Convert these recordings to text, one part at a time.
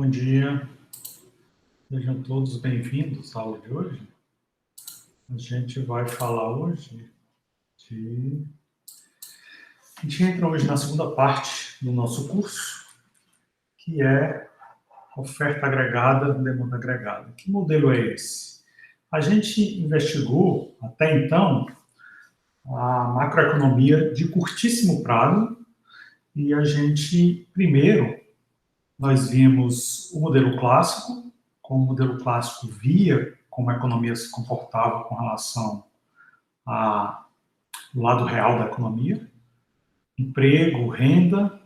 Bom dia, sejam todos bem-vindos à aula de hoje. A gente vai falar hoje de... A gente entra hoje na segunda parte do nosso curso, que é oferta agregada, demanda agregada. Que modelo é esse? A gente investigou, até então, a macroeconomia de curtíssimo prazo, e a gente, primeiro, nós vimos o modelo clássico, como o modelo clássico via como a economia se comportava com relação ao lado real da economia, emprego, renda.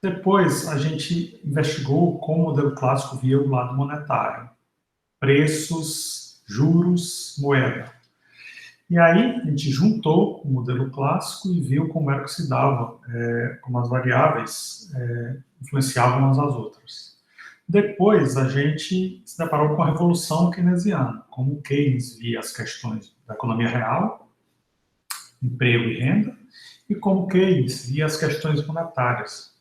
Depois, a gente investigou como o modelo clássico via o lado monetário, preços, juros, moeda. E aí, a gente juntou o modelo clássico e viu como era que se dava, como as variáveis influenciavam umas às outras. Depois, a gente se deparou com a Revolução Keynesiana, como Keynes via as questões da economia real, emprego e renda, e como Keynes via as questões monetárias,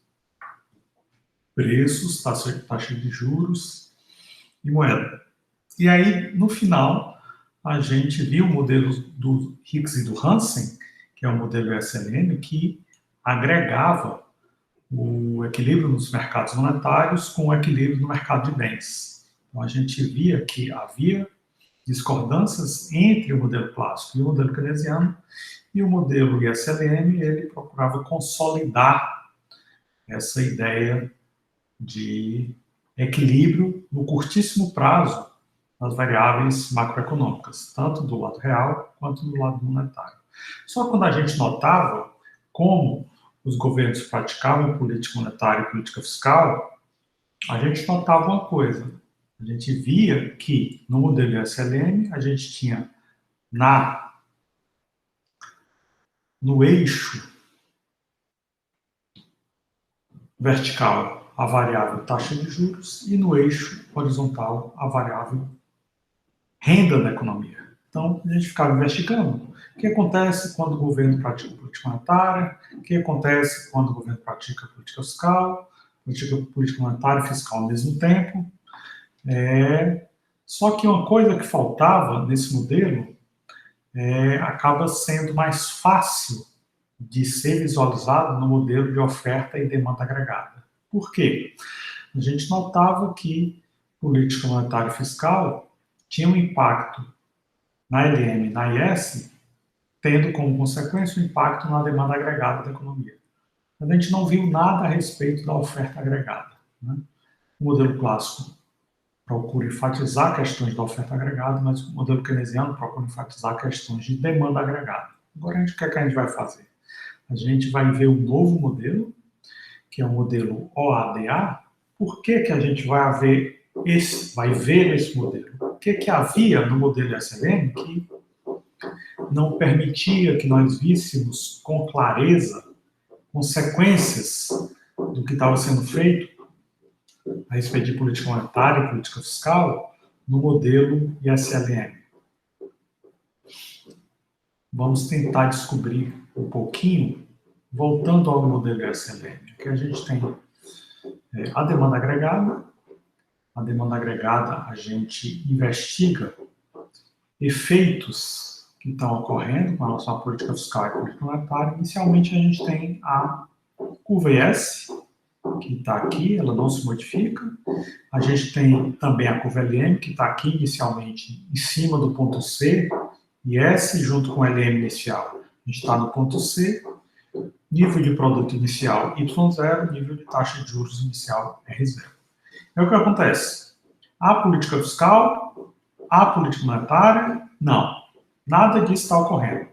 preços, taxa de juros e moeda. E aí, no final, a gente viu o modelo do Hicks e do Hansen, que é o modelo SLM, que agregava o equilíbrio nos mercados monetários com o equilíbrio no mercado de bens. Então, a gente via que havia discordâncias entre o modelo clássico e o modelo keynesiano, e o modelo ISLM, ele procurava consolidar essa ideia de equilíbrio no curtíssimo prazo das variáveis macroeconômicas, tanto do lado real quanto do lado monetário. Só quando a gente notava como os governos praticavam política monetária e política fiscal, a gente notava uma coisa. A gente via que no modelo SLM a gente tinha no eixo vertical a variável taxa de juros e no eixo horizontal a variável renda da economia. Então, a gente ficava investigando o que acontece quando o governo pratica política monetária, o que acontece quando o governo pratica política fiscal, política monetária e fiscal ao mesmo tempo. Só que uma coisa que faltava nesse modelo acaba sendo mais fácil de ser visualizado no modelo de oferta e demanda agregada. Por quê? A gente notava que política monetária e fiscal tinha um impacto na LM e na IS, tendo como consequência o impacto na demanda agregada da economia. Mas a gente não viu nada a respeito da oferta agregada. Né? O modelo clássico procura enfatizar questões da oferta agregada, mas o modelo keynesiano procura enfatizar questões de demanda agregada. Agora, o que é que a gente vai fazer? A gente vai ver um novo modelo, que é o modelo OADA. Por que que a gente vai ver esse modelo? O que havia no modelo SLM que não permitia que nós víssemos com clareza consequências do que estava sendo feito a respeito de política monetária e política fiscal no modelo ISLM? Vamos tentar descobrir um pouquinho, voltando ao modelo ISLM, que a gente tem a demanda agregada. A demanda agregada, a gente investiga efeitos que estão ocorrendo com relação à política fiscal e política monetária. Inicialmente, a gente tem a curva IS, que está aqui, ela não se modifica. A gente tem também a curva LM, que está aqui inicialmente em cima do ponto C, e S junto com o LM inicial. A gente está no ponto C, nível de produto inicial Y0, nível de taxa de juros inicial R0. É o que acontece. A política fiscal, a política monetária, não. Nada disso está ocorrendo.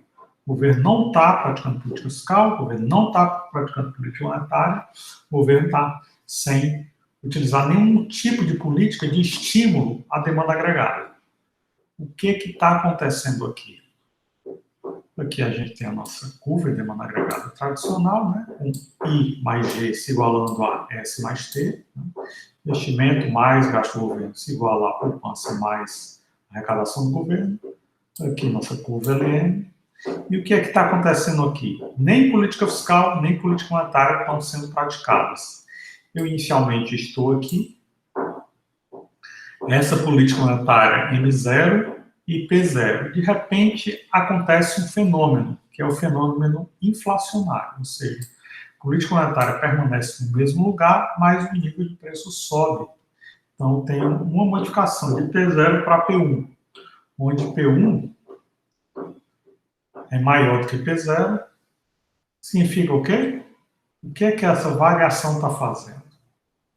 O governo não está praticando política fiscal, o governo não está praticando política monetária, o governo está sem utilizar nenhum tipo de política de estímulo à demanda agregada. O que está acontecendo aqui? Aqui a gente tem a nossa curva de demanda agregada tradicional, né, com I mais G se igualando a S mais T. Né? Investimento mais gasto do governo se iguala a poupança mais arrecadação do governo. Aqui nossa curva LM. E o que é que está acontecendo aqui? Nem política fiscal, nem política monetária estão sendo praticadas. Eu inicialmente estou aqui essa política monetária M0 e P0. De repente, acontece um fenômeno, que é o fenômeno inflacionário, ou seja, a política monetária permanece no mesmo lugar, mas o nível de preço sobe. Então, tem uma modificação de P0 para P1, onde P1 é maior do que P0, significa o quê? O que é que essa variação está fazendo?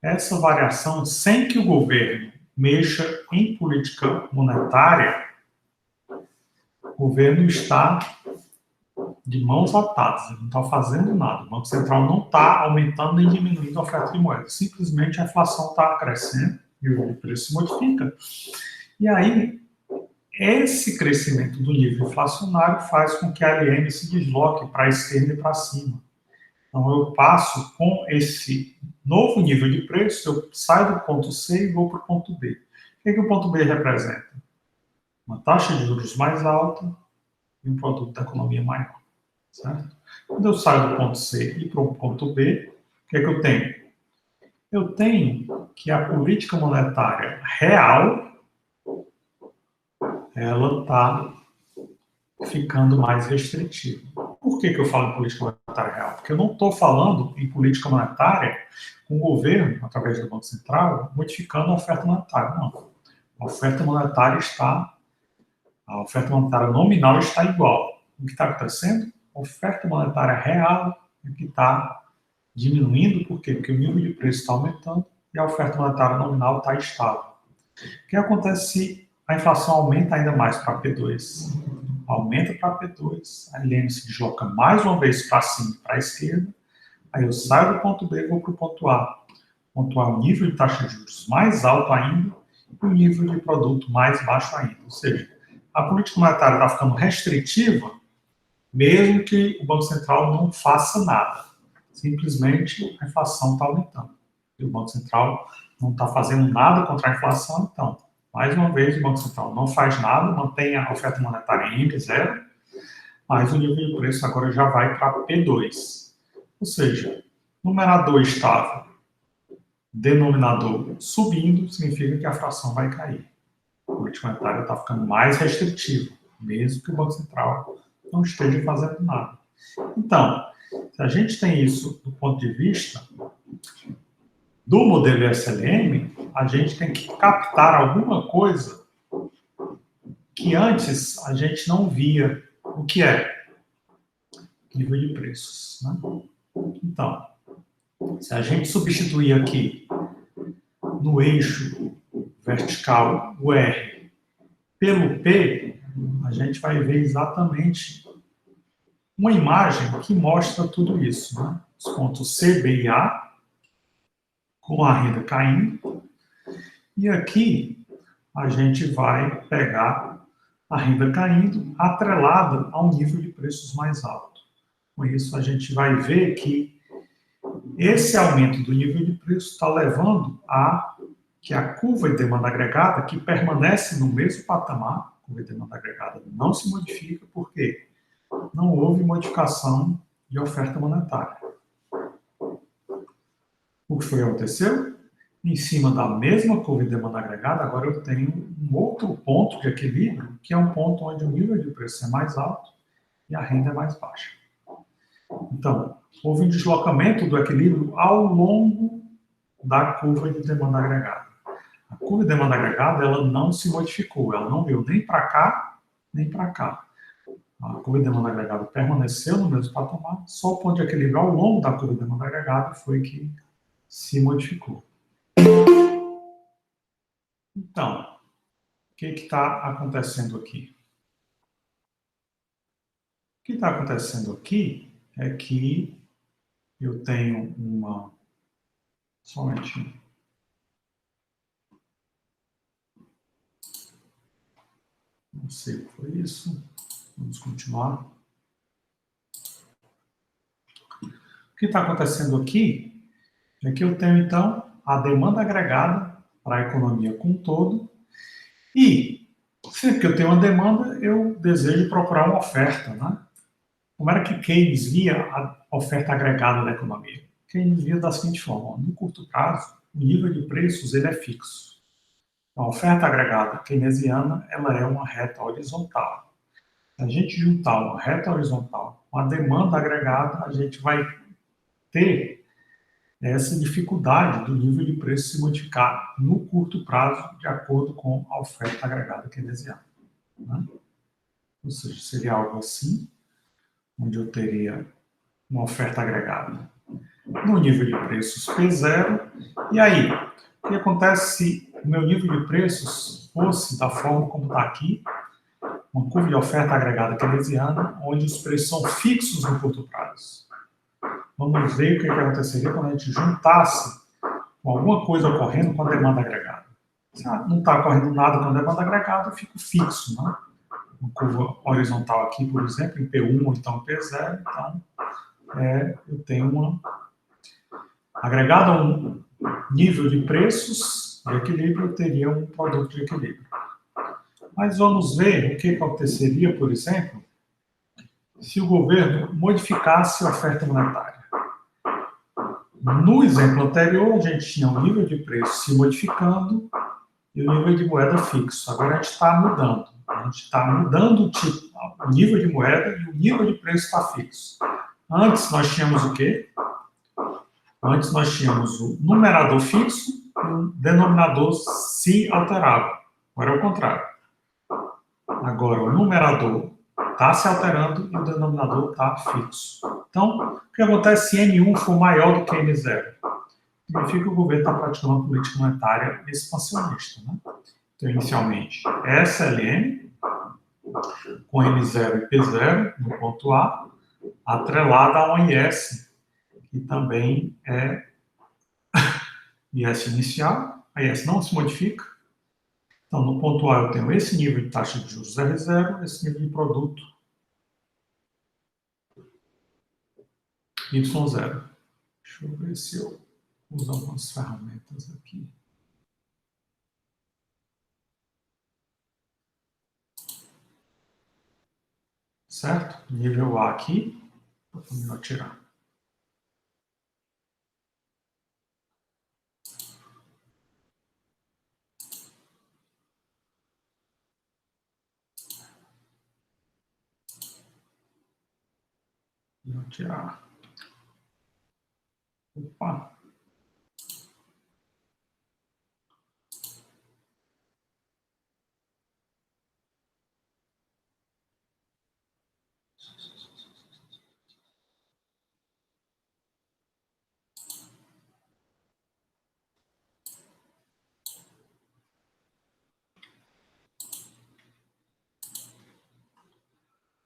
Essa variação, sem que o governo mexa em política monetária, o governo está de mãos atadas, ele não está fazendo nada. O Banco Central não está aumentando nem diminuindo a oferta de moeda. Simplesmente a inflação está crescendo e o preço se modifica. E aí, esse crescimento do nível inflacionário faz com que a LM se desloque para a esquerda e para cima. Então, eu passo com esse novo nível de preço, eu saio do ponto C e vou para o ponto B. O que o ponto B representa? Uma taxa de juros mais alta e um produto da economia maior. Certo? Quando eu saio do ponto C e para o ponto B, o que eu tenho? Eu tenho que a política monetária real, ela está ficando mais restritiva. Por que eu falo em política monetária real? Porque eu não estou falando em política monetária com o governo, através do Banco Central, modificando a oferta monetária. Não. A oferta monetária nominal está igual. O que está acontecendo? A oferta monetária real é que está diminuindo. Por quê? Porque o nível de preço está aumentando e a oferta monetária nominal está estável. O que acontece se a inflação aumenta ainda mais para P2? Aumenta para P2, a LM se desloca mais uma vez para cima e para a esquerda, aí eu saio do ponto B e vou para o ponto A. O ponto A é um nível de taxa de juros mais alto ainda e um nível de produto mais baixo ainda. Ou seja, a política monetária está ficando restritiva, mesmo que o Banco Central não faça nada. Simplesmente a inflação está aumentando. E o Banco Central não está fazendo nada contra a inflação, então, mais uma vez, o Banco Central não faz nada, mantém a oferta monetária em M0, mas o nível de preço agora já vai para P2. Ou seja, numerador estável, denominador subindo, significa que a fração vai cair. A política monetária está ficando mais restritiva, mesmo que o Banco Central não esteja fazendo nada. Então, se a gente tem isso do ponto de vista do modelo SLM, a gente tem que captar alguma coisa que antes a gente não via. O que é? Nível de preços. Né? Então, se a gente substituir aqui no eixo vertical o R pelo P, a gente vai ver exatamente uma imagem que mostra tudo isso. Né? Os pontos C, B e A, com a renda caindo. E aqui a gente vai pegar a renda caindo atrelada a um nível de preços mais alto. Com isso, a gente vai ver que esse aumento do nível de preço está levando a que a curva de demanda agregada, que permanece no mesmo patamar, a curva de demanda agregada não se modifica, porque não houve modificação de oferta monetária. O que foi que aconteceu? Em cima da mesma curva de demanda agregada, agora eu tenho um outro ponto de equilíbrio, que é um ponto onde o nível de preço é mais alto e a renda é mais baixa. Então, houve um deslocamento do equilíbrio ao longo da curva de demanda agregada. A curva de demanda agregada, ela não se modificou, ela não veio nem para cá, nem para cá. A curva de demanda agregada permaneceu no mesmo patamar, só o ponto de equilíbrio ao longo da curva de demanda agregada foi que se modificou. Então, o que está acontecendo aqui? O que está acontecendo aqui é que eu tenho uma... Só um momentinho. Não sei o que foi isso. Vamos continuar. O que está acontecendo aqui é que eu tenho, então, a demanda agregada para a economia como um todo e, sempre que eu tenho uma demanda, eu desejo procurar uma oferta, né? Como era que Keynes via a oferta agregada da economia? Keynes via da seguinte forma: no curto prazo, o nível de preços ele é fixo. A oferta agregada keynesiana, ela é uma reta horizontal. Se a gente juntar uma reta horizontal com a demanda agregada, a gente vai ter essa dificuldade do nível de preço se modificar no curto prazo, de acordo com a oferta agregada keynesiana, né? Ou seja, seria algo assim, onde eu teria uma oferta agregada no nível de preços P0. E aí, o que acontece se o meu nível de preços fosse da forma como está aqui, uma curva de oferta agregada keynesiana, onde os preços são fixos no curto prazo? Vamos ver o que aconteceria quando a gente juntasse com alguma coisa ocorrendo com a demanda agregada. Se não está ocorrendo nada com a demanda agregada, eu fico fixo, né? Uma curva horizontal aqui, por exemplo, em P1 ou então P0, então eu tenho uma agregado a um nível de preços de equilíbrio, eu teria um produto de equilíbrio. Mas vamos ver o que aconteceria, por exemplo, se o governo modificasse a oferta monetária. No exemplo anterior, a gente tinha um nível de preço se modificando e o nível de moeda fixo. Agora a gente está mudando. A gente está mudando o nível de moeda e o nível de preço está fixo. Antes nós tínhamos o quê? Antes nós tínhamos o numerador fixo e o denominador se alterava. Agora é o contrário. Agora o numerador está se alterando e o denominador está fixo. Então, o que acontece se N1 for maior do que N0? Significa que o governo está praticando uma política monetária expansionista, né? Então, inicialmente, SLM, com N0 e P0 no ponto A, atrelada a um IS, que também é IS inicial, a IS não se modifica. Então, no ponto A eu tenho esse nível de taxa de juros R0, esse nível de produto Y0. Deixa eu ver se eu uso algumas ferramentas aqui. Certo? Nível A aqui, vou tirar. Vou tirar. Opa!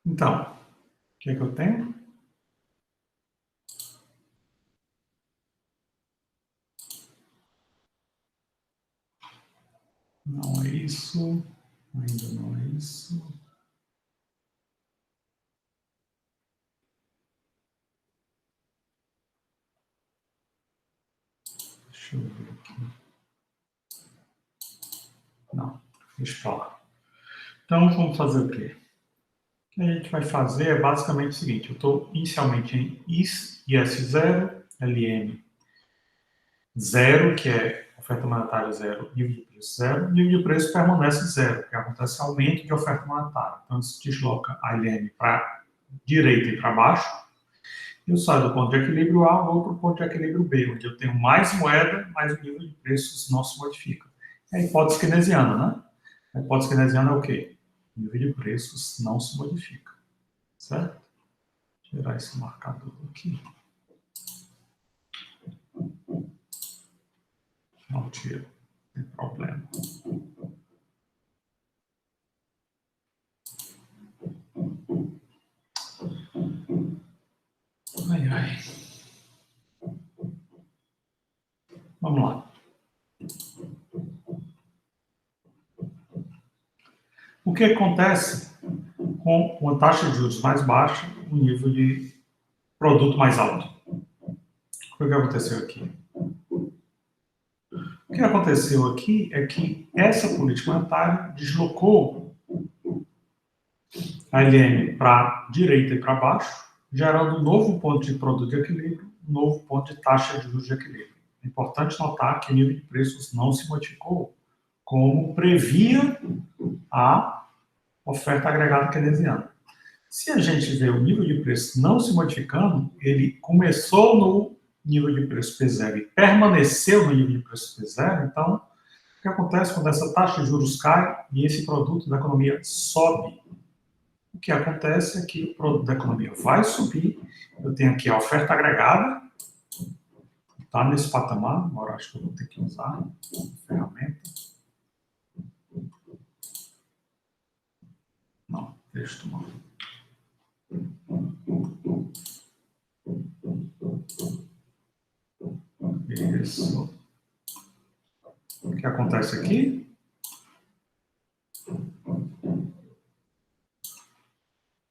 Então, o que é que eu tenho? Não é isso. Ainda não é isso. Deixa eu ver aqui. Não, deixa eu falar. Então, vamos fazer o quê? O que a gente vai fazer é basicamente o seguinte. Eu estou inicialmente em IS0, LM 0, que é oferta monetária 0, nível de preço 0. Nível de preço permanece 0, porque acontece aumento de oferta monetária. Então, se desloca a LM para direita e para baixo, eu saio do ponto de equilíbrio A, vou para o ponto de equilíbrio B, onde eu tenho mais moeda, mas o nível de preços não se modifica. É a hipótese keynesiana, né? A hipótese keynesiana é o quê? O nível de preços não se modifica, certo? Vou tirar esse marcador aqui. Não tiro, não tem problema. Ai, ai. Vamos lá. O que acontece com uma taxa de juros mais baixa, um nível de produto mais alto? O que aconteceu aqui? O que aconteceu aqui é que essa política monetária deslocou a LM para direita e para baixo, gerando um novo ponto de produto de equilíbrio, um novo ponto de taxa de juros de equilíbrio. É importante notar que o nível de preços não se modificou como previa a oferta agregada keynesiana. Se a gente vê o nível de preço não se modificando, ele começou no nível de preço P0 e permaneceu no nível de preço P0, então, o que acontece quando essa taxa de juros cai e esse produto da economia sobe? O que acontece é que o produto da economia vai subir, eu tenho aqui a oferta agregada, está nesse patamar, agora acho que eu vou ter que usar a ferramenta. Não, deixa eu tomar. Isso. O que acontece aqui?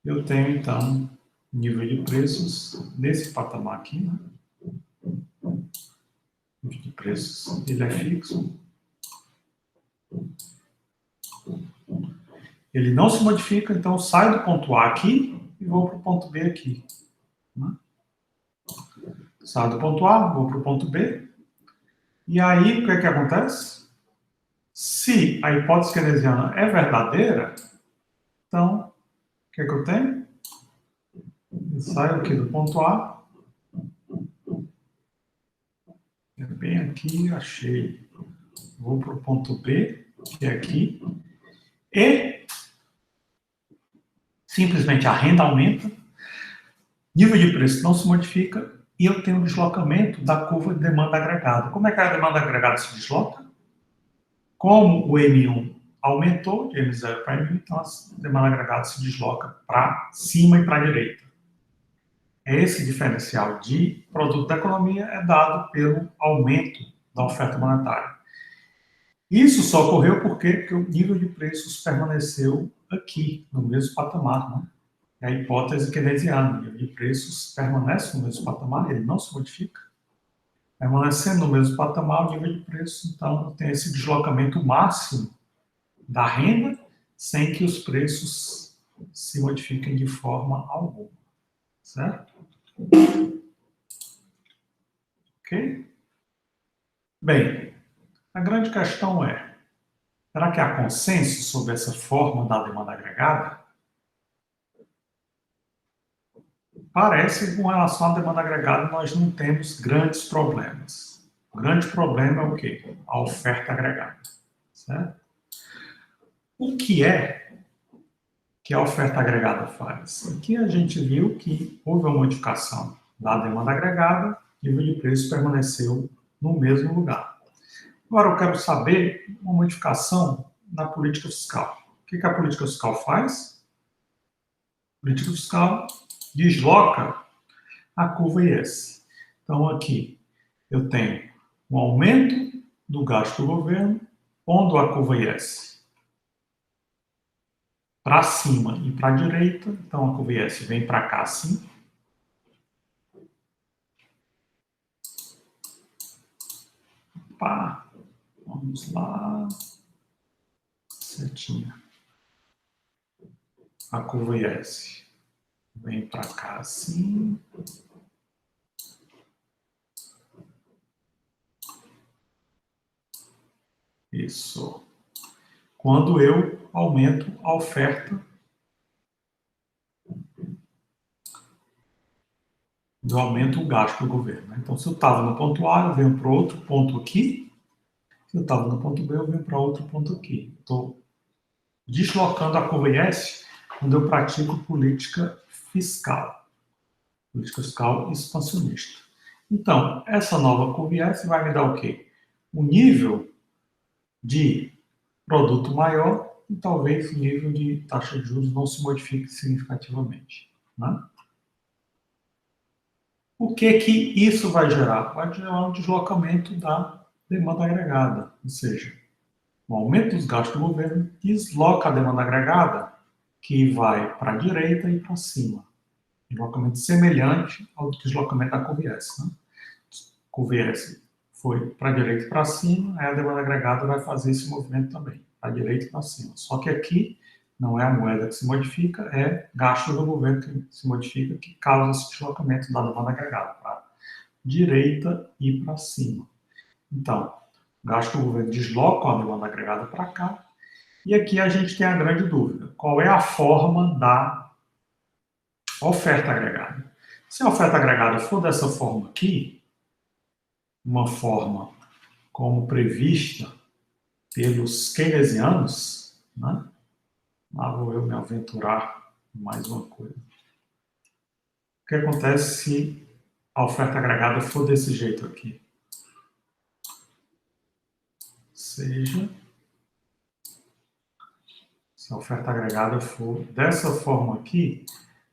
Eu tenho, então, nível de preços nesse patamar aqui, né? O nível de preços, ele é fixo. Ele não se modifica, então eu saio do ponto A aqui e vou para o ponto B aqui. Né? Saio do ponto A, vou para o ponto B. E aí, o que é que acontece? Se a hipótese keynesiana é verdadeira, então, o que é que eu tenho? Eu saio aqui do ponto A. É bem aqui, achei. Vou para o ponto B, que é aqui. E simplesmente a renda aumenta, nível de preço não se modifica e eu tenho um deslocamento da curva de demanda agregada. Como é que a demanda agregada se desloca? Como o M1 aumentou de M0 para M1, então a demanda agregada se desloca para cima e para a direita. Esse diferencial de produto da economia é dado pelo aumento da oferta monetária. Isso só ocorreu porque o nível de preços permaneceu aqui, no mesmo patamar, né? É a hipótese keynesiana, o nível de preços permanece no mesmo patamar, ele não se modifica. Permanecendo no mesmo patamar, o nível de preços, então, tem esse deslocamento máximo da renda, sem que os preços se modifiquem de forma alguma. Certo? Ok? Bem, a grande questão é, será que há consenso sobre essa forma da demanda agregada? Parece que com relação à demanda agregada nós não temos grandes problemas. O grande problema é o quê? A oferta agregada. Certo? O que é que a oferta agregada faz? Aqui a gente viu que houve uma modificação da demanda agregada e o nível de preço permaneceu no mesmo lugar. Agora eu quero saber uma modificação na política fiscal. O que a política fiscal faz? A política fiscal desloca a curva IS. Então aqui eu tenho um aumento do gasto do governo, pondo a curva IS para cima e para a direita. Então a curva IS vem para cá assim. Opa, vamos lá. Certinho. A curva IS vem para cá assim. Isso. Quando eu aumento a oferta, eu aumento o gasto do governo. Então, se eu estava no ponto A, eu venho para outro ponto aqui. Se eu estava no ponto B, eu venho para outro ponto aqui. Estou deslocando a curva IS quando eu pratico política fiscal. Política fiscal expansionista. Então, essa nova curva IS vai me dar o quê? Um nível de produto maior e talvez o nível de taxa de juros não se modifique significativamente. Né? O que isso vai gerar? Vai gerar um deslocamento da demanda agregada, ou seja, o aumento dos gastos do governo desloca a demanda agregada, que vai para a direita e para cima. Deslocamento semelhante ao deslocamento da curva S. Né? Curva S foi para a direita e para cima, aí a demanda agregada vai fazer esse movimento também, para a direita e para cima. Só que aqui não é a moeda que se modifica, é gasto do governo que se modifica, que causa esse deslocamento da demanda agregada para a direita e para cima. Então, gasto do governo desloca a demanda agregada para cá. E aqui a gente tem a grande dúvida. Qual é a forma da oferta agregada? Se a oferta agregada for dessa forma aqui, uma forma como prevista pelos keynesianos, né? Lá vou eu me aventurar em mais uma coisa. O que acontece se a oferta agregada for desse jeito aqui? Seja, se a oferta agregada for dessa forma aqui,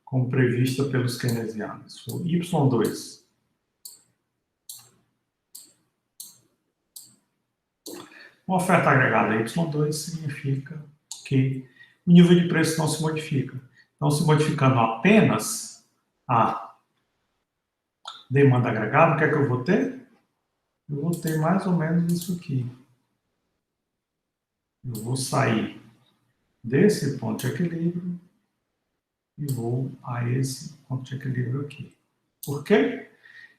como prevista pelos keynesianos, for Y2. Uma oferta agregada Y2 significa que o nível de preço não se modifica. Então, se modificando apenas a demanda agregada, o que é que eu vou ter? Eu vou ter mais ou menos isso aqui. Eu vou sair desse ponto de equilíbrio e vou a esse ponto de equilíbrio aqui. Por quê?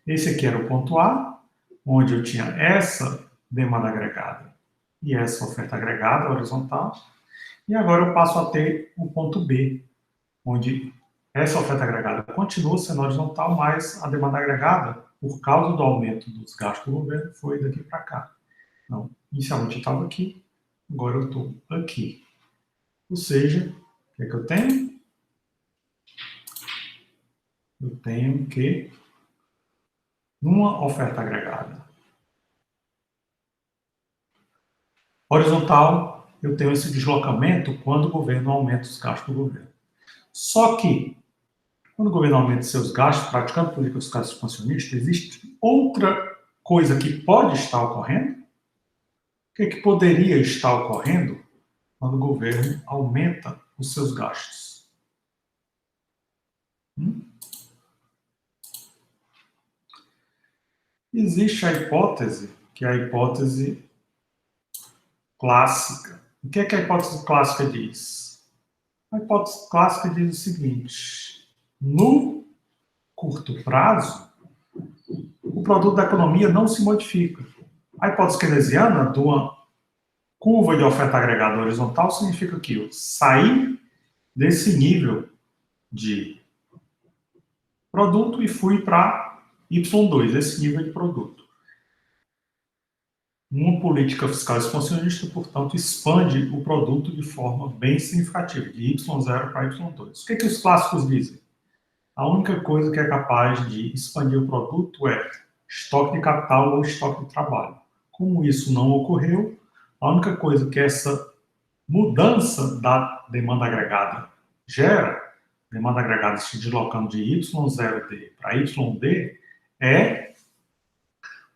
Esse aqui era o ponto A, onde eu tinha essa demanda agregada e essa oferta agregada horizontal. E agora eu passo a ter o ponto B, onde essa oferta agregada continua sendo horizontal, mas a demanda agregada, por causa do aumento dos gastos do governo, foi daqui para cá. Então, inicialmente eu estava aqui, agora eu estou aqui. Ou seja, o que é que eu tenho? Eu tenho que, numa oferta agregada horizontal, eu tenho esse deslocamento quando o governo aumenta os gastos do governo. Só que, quando o governo aumenta seus gastos, praticando políticas fiscais expansionistas, existe outra coisa que pode estar ocorrendo? O que poderia estar ocorrendo quando o governo aumenta os seus gastos? Existe a hipótese, que é a hipótese clássica. O que é que a hipótese clássica diz? A hipótese clássica diz o seguinte: no curto prazo, o produto da economia não se modifica. A hipótese keynesiana de uma curva de oferta agregada horizontal significa que eu saí desse nível de produto e fui para Y2, esse nível de produto. Uma política fiscal expansionista, portanto, expande o produto de forma bem significativa, de Y0 para Y2. O que os clássicos dizem? A única coisa que é capaz de expandir o produto é estoque de capital ou estoque de trabalho. Como isso não ocorreu, a única coisa que essa mudança da demanda agregada gera, demanda agregada se deslocando de Y0D para YD, é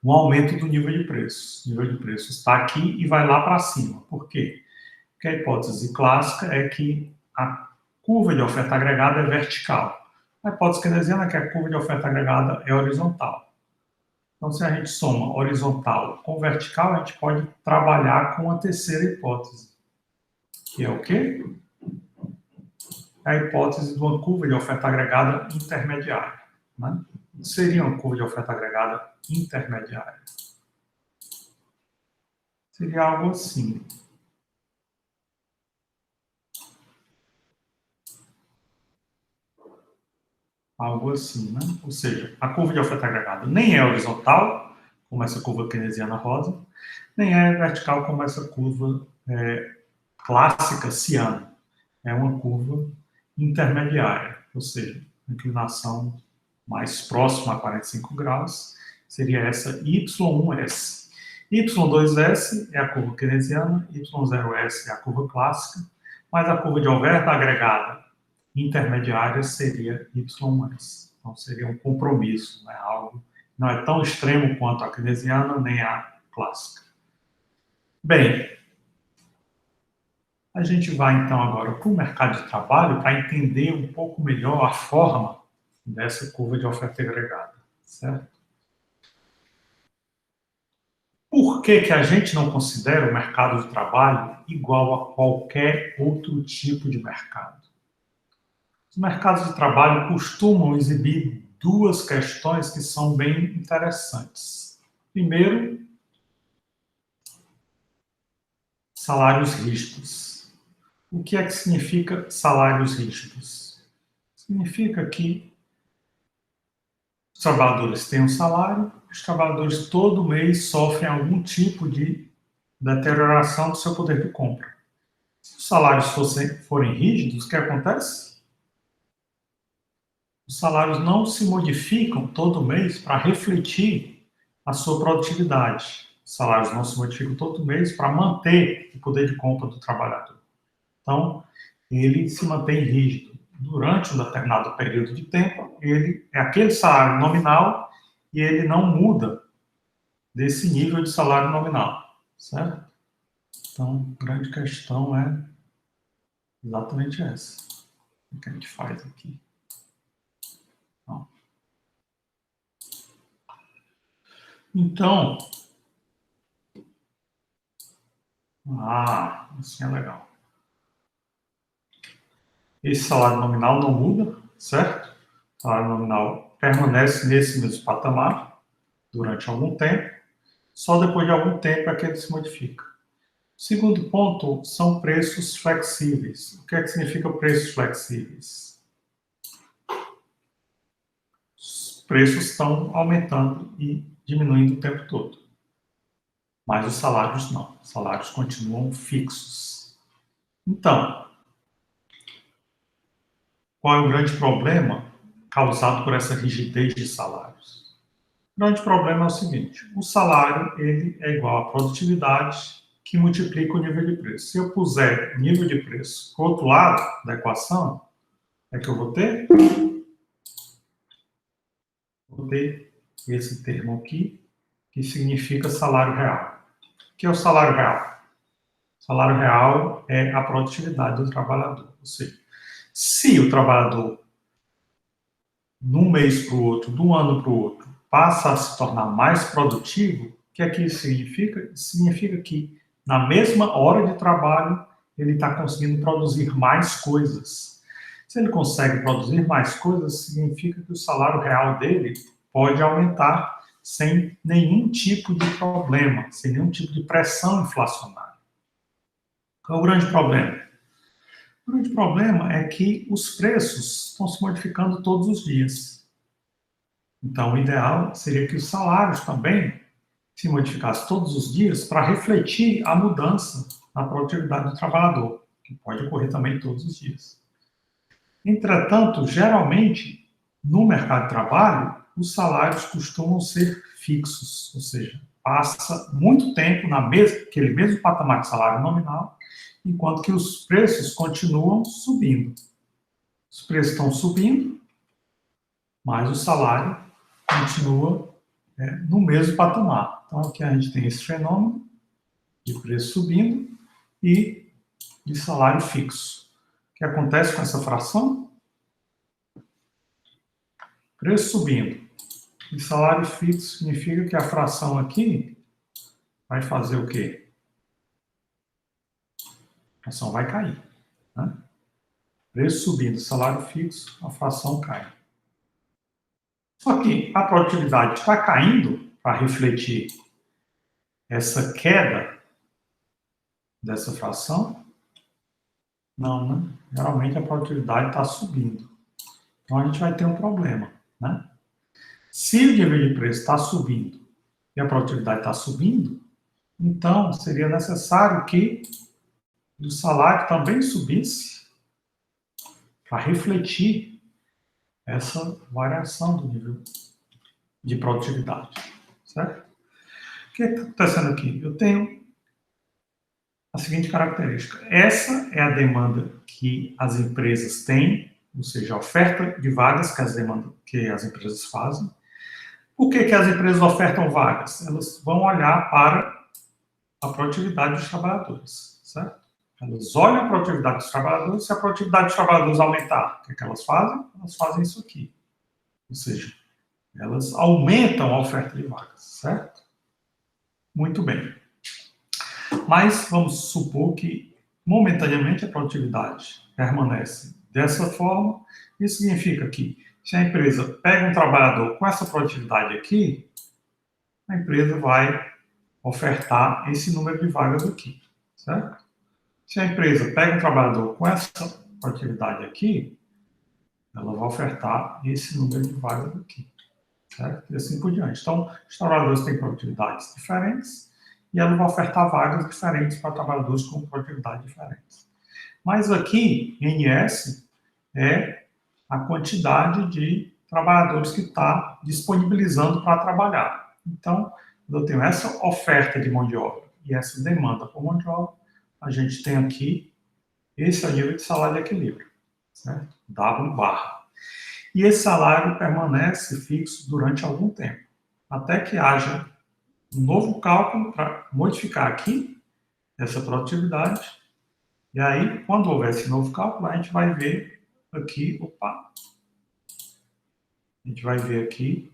um aumento do nível de preço. O nível de preço está aqui e vai lá para cima. Por quê? Porque a hipótese clássica é que a curva de oferta agregada é vertical. A hipótese keynesiana é que a curva de oferta agregada é horizontal. Então, se a gente soma horizontal com vertical, a gente pode trabalhar com a terceira hipótese, que é o quê? A hipótese de uma curva de oferta agregada intermediária. Né? Seria uma curva de oferta agregada intermediária. Seria algo assim. Algo assim, né? Ou seja, a curva de oferta agregada nem é horizontal, como essa curva keynesiana rosa, nem é vertical, como essa curva clássica ciana. É uma curva intermediária, ou seja, inclinação mais próxima a 45 graus, seria essa Y1S. Y2S é a curva keynesiana, Y0S é a curva clássica, mas a curva de oferta agregada intermediária seria Y1S. Então, seria um compromisso, né? Algo não é tão extremo quanto a keynesiana nem a clássica. Bem, a gente vai então agora para o mercado de trabalho para entender um pouco melhor a forma dessa curva de oferta agregada, certo? Por que a gente não considera o mercado de trabalho igual a qualquer outro tipo de mercado? Os mercados de trabalho costumam exibir duas questões que são bem interessantes. Primeiro, salários rígidos. O que é que significa salários rígidos? Significa que os trabalhadores têm um salário, os trabalhadores todo mês sofrem algum tipo de deterioração do seu poder de compra. Se os salários forem rígidos, o que acontece? Os salários não se modificam todo mês para refletir a sua produtividade. Os salários não se modificam todo mês para manter o poder de compra do trabalhador. Então, ele se mantém rígido. Durante um determinado período de tempo, ele é aquele salário nominal e ele não muda desse nível de salário nominal, certo? Então, a grande questão é exatamente essa. O que a gente faz aqui? Então, assim é legal. Esse salário nominal não muda, certo? O salário nominal permanece nesse mesmo patamar durante algum tempo, só depois de algum tempo é que ele se modifica. O segundo ponto são preços flexíveis. O que é que significa preços flexíveis? Os preços estão aumentando e diminuindo o tempo todo. Mas os salários não. Os salários continuam fixos. Então, qual é o grande problema causado por essa rigidez de salários? O grande problema é o seguinte: o salário ele é igual à produtividade que multiplica o nível de preço. Se eu puser nível de preço para o outro lado da equação, é que eu vou ter? Vou ter esse termo aqui, que significa salário real. O que é o salário real? O salário real é a produtividade do trabalhador. Ou seja, se o trabalhador, de um mês para o outro, de um ano para o outro, passa a se tornar mais produtivo, o que é que isso significa? Significa que, na mesma hora de trabalho, ele está conseguindo produzir mais coisas. Se ele consegue produzir mais coisas, significa que o salário real dele pode aumentar sem nenhum tipo de problema, sem nenhum tipo de pressão inflacionária. Qual é o grande problema? O grande problema é que os preços estão se modificando todos os dias. Então, o ideal seria que os salários também se modificassem todos os dias para refletir a mudança na produtividade do trabalhador, que pode ocorrer também todos os dias. Entretanto, geralmente, no mercado de trabalho, os salários costumam ser fixos, ou seja, passa muito tempo naquele mesmo patamar de salário nominal, enquanto que os preços continuam subindo. Os preços estão subindo, mas o salário continua no mesmo patamar. Então, aqui a gente tem esse fenômeno de preço subindo e de salário fixo. O que acontece com essa fração? Preço subindo e salário fixo significa que a fração aqui vai fazer o quê? A fração vai cair. Né? Preço subindo, salário fixo, a fração cai. Só que a produtividade está caindo para refletir essa queda dessa fração? Não, né? Geralmente a produtividade está subindo. Então a gente vai ter um problema, né? Se o nível de preço está subindo e a produtividade está subindo, então seria necessário que o salário também subisse para refletir essa variação do nível de produtividade, certo? O que está acontecendo aqui? Eu tenho a seguinte característica. Essa é a demanda que as empresas têm, ou seja, a oferta de vagas que as empresas fazem. Por que as empresas ofertam vagas? Elas vão olhar para a produtividade dos trabalhadores, certo? Elas olham a produtividade dos trabalhadores, se a produtividade dos trabalhadores aumentar, o que elas fazem? Elas fazem isso aqui. Ou seja, elas aumentam a oferta de vagas, certo? Muito bem. Mas vamos supor que, momentaneamente, a produtividade permanece dessa forma. Isso significa que, se a empresa pega um trabalhador com essa produtividade aqui, a empresa vai ofertar esse número de vagas aqui, certo? Se a empresa pega um trabalhador com essa produtividade aqui, ela vai ofertar esse número de vagas aqui, certo? E assim por diante. Então, os trabalhadores têm produtividades diferentes e ela vai ofertar vagas diferentes para trabalhadores com produtividade diferentes. Mas aqui, NS é a quantidade de trabalhadores que está disponibilizando para trabalhar. Então, eu tenho essa oferta de mão de obra e essa demanda por mão de obra, a gente tem aqui, esse é o nível de salário de equilíbrio, certo? W barra. E esse salário permanece fixo durante algum tempo, até que haja um novo cálculo para modificar aqui essa produtividade. E aí, quando houver esse novo cálculo, a gente vai ver aqui, a gente vai ver aqui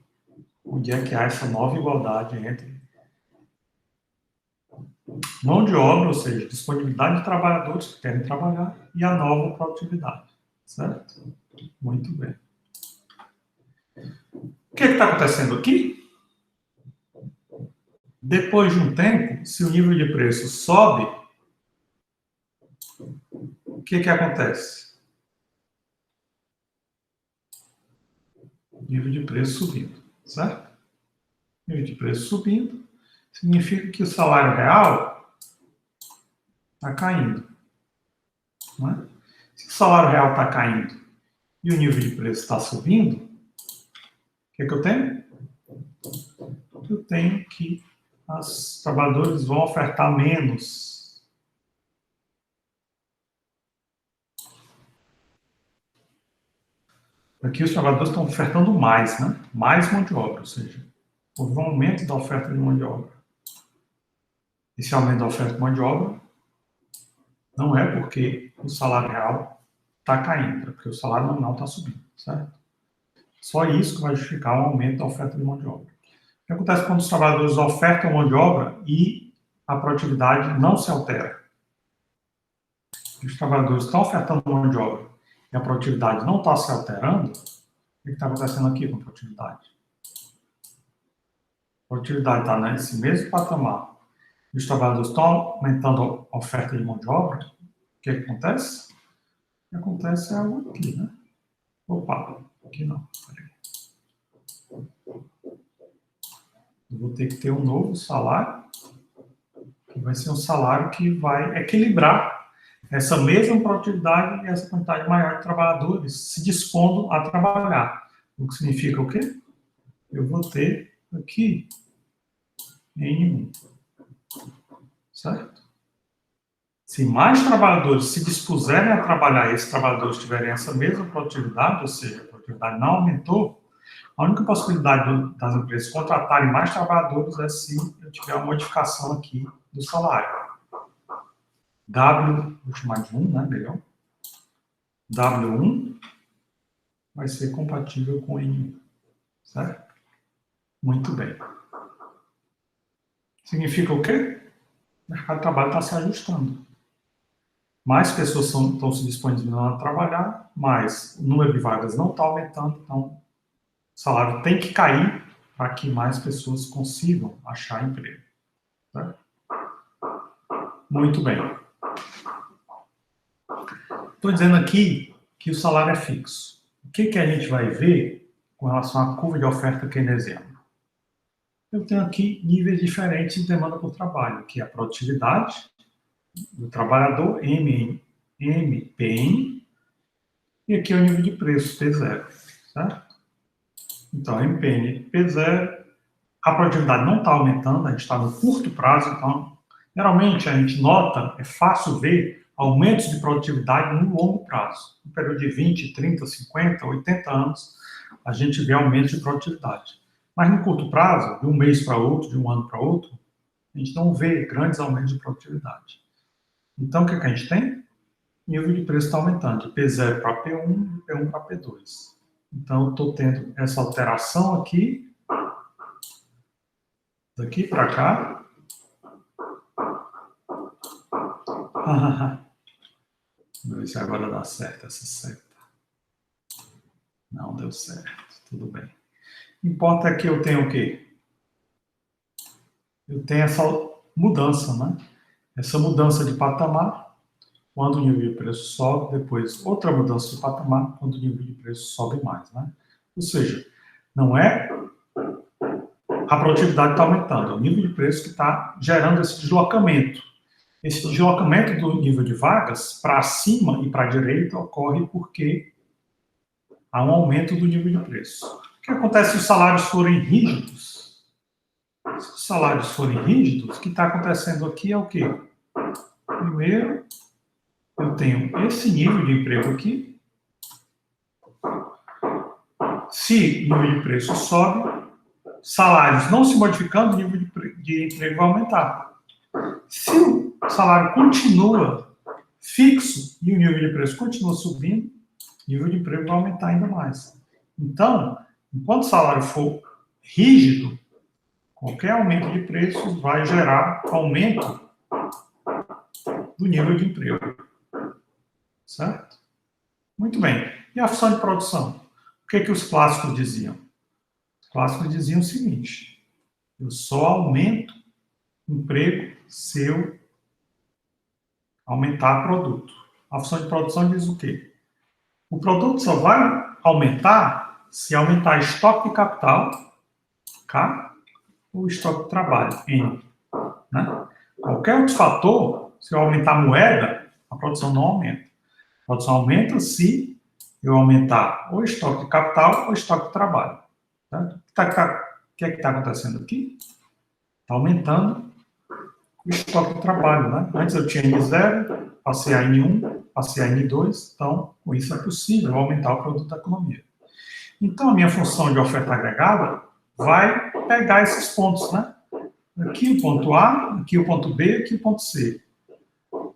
onde é que há essa nova igualdade entre mão de obra, ou seja, disponibilidade de trabalhadores que querem trabalhar, e a nova produtividade, certo? Muito bem. O que está acontecendo aqui? Depois de um tempo, se o nível de preço sobe, o que acontece? Nível de preço subindo, certo? Nível de preço subindo significa que o salário real está caindo. Não é? Se o salário real está caindo e o nível de preço está subindo, o que eu tenho? Eu tenho que os trabalhadores vão ofertar menos. Aqui os trabalhadores estão ofertando mais, né? Mais mão de obra, ou seja, houve um aumento da oferta de mão de obra. Esse aumento da oferta de mão de obra não é porque o salário real está caindo, é porque o salário nominal está subindo, certo? Só isso que vai justificar o aumento da oferta de mão de obra. O que acontece quando os trabalhadores ofertam mão de obra e a produtividade não se altera? Os trabalhadores estão ofertando mão de obra e a produtividade não está se alterando, o que está acontecendo aqui com a produtividade? A produtividade está nesse mesmo patamar e os trabalhadores estão aumentando a oferta de mão de obra, o que acontece? O que acontece é algo aqui, né? Opa, aqui não. Eu vou ter que ter um novo salário, que vai ser um salário que vai equilibrar essa mesma produtividade e essa quantidade maior de trabalhadores se dispondo a trabalhar. O que significa o quê? Eu vou ter aqui N1, certo? Se mais trabalhadores se dispuserem a trabalhar e esses trabalhadores tiverem essa mesma produtividade, ou seja, a produtividade não aumentou, a única possibilidade das empresas contratarem mais trabalhadores é se eu tiver uma modificação aqui do salário. W, vou chamar de 1, né, melhor. W1 vai ser compatível com N1, certo? Muito bem. Significa o quê? O mercado de trabalho está se ajustando. Mais pessoas estão se disponibilizando a trabalhar, mas o número de vagas não está aumentando, então o salário tem que cair para que mais pessoas consigam achar emprego. Certo? Muito bem. Estou dizendo aqui que o salário é fixo. O que a gente vai ver com relação à curva de oferta keynesiana? Eu tenho aqui níveis diferentes de demanda por trabalho, que é a produtividade do trabalhador, MPN, e aqui é o nível de preço, P0, certo? Então, MPN, P0, a produtividade não está aumentando, a gente está no curto prazo, então, geralmente a gente nota, é fácil ver aumentos de produtividade no longo prazo. No período de 20, 30, 50, 80 anos, a gente vê aumentos de produtividade. Mas no curto prazo, de um mês para outro, de um ano para outro, a gente não vê grandes aumentos de produtividade. Então, o que a gente tem? O nível de preço está aumentando, de P0 para P1 e P1 para P2. Então, eu estou tendo essa alteração aqui, daqui para cá. Vamos ver se agora dá certo essa seta. Não deu certo, tudo bem. Importa que eu tenho o quê? Eu tenho essa mudança, né? essa mudança de patamar, quando o nível de preço sobe, depois outra mudança de patamar, quando o nível de preço sobe mais, né? Ou seja, não é a produtividade está aumentando, é o nível de preço que está gerando esse deslocamento. Esse deslocamento do nível de vagas para cima e para a direita ocorre porque há um aumento do nível de preço. O que acontece se os salários forem rígidos? Se os salários forem rígidos, o que está acontecendo aqui é o quê? Primeiro, eu tenho esse nível de emprego aqui. Se o nível de preço sobe, salários não se modificando, o nível de emprego vai aumentar. Se o salário continua fixo e o nível de preço continua subindo, o nível de emprego vai aumentar ainda mais. Então, enquanto o salário for rígido, qualquer aumento de preços vai gerar aumento do nível de emprego. Certo? Muito bem. E a função de produção? O que os clássicos diziam? Os clássicos diziam o seguinte: eu só aumento emprego se eu aumentar produto. A função de produção diz o quê? O produto só vai aumentar se aumentar estoque de capital, K, ou estoque de trabalho, N. Né? Qualquer outro fator, se eu aumentar a moeda, a produção não aumenta. A produção aumenta se eu aumentar ou estoque de capital ou estoque de trabalho. Tá? O que é que está acontecendo aqui? Está aumentando o estoque de trabalho. Né? Antes eu tinha N0, passei a N1, passei a N2, então com isso é possível aumentar o produto da economia. Então a minha função de oferta agregada vai pegar esses pontos, né? Aqui o ponto A, aqui o ponto B, aqui o ponto C.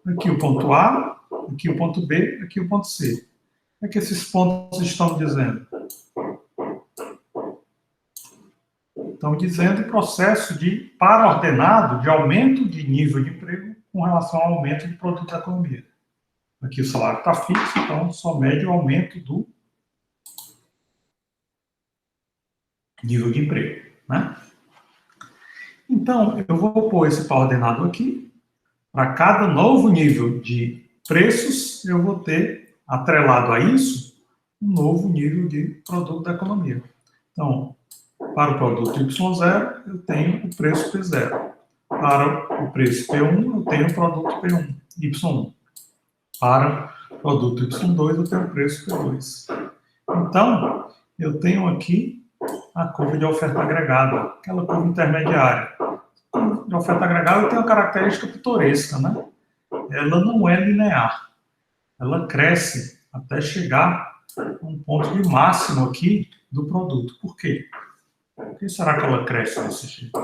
Aqui o ponto A, aqui o ponto B, aqui o ponto C. O que esses pontos estão dizendo? Estão dizendo o processo de para-ordenado de aumento de nível de emprego com relação ao aumento de produto da economia. Aqui o salário está fixo, então só mede o aumento do nível de emprego. Né? Então, eu vou pôr esse para-ordenado aqui. Para cada novo nível de preços, eu vou ter, atrelado a isso, um novo nível de produto da economia. Então, para o produto Y0, eu tenho o preço P0. Para o preço P1, eu tenho o produto P1, Y1. Para o produto Y2, eu tenho o preço P2. Então, eu tenho aqui a curva de oferta agregada, aquela curva intermediária. A curva de oferta agregada tem uma característica pitoresca, né? Ela não é linear. Ela cresce até chegar a um ponto de máximo aqui do produto. Por quê? Por que será que ela cresce desse jeito?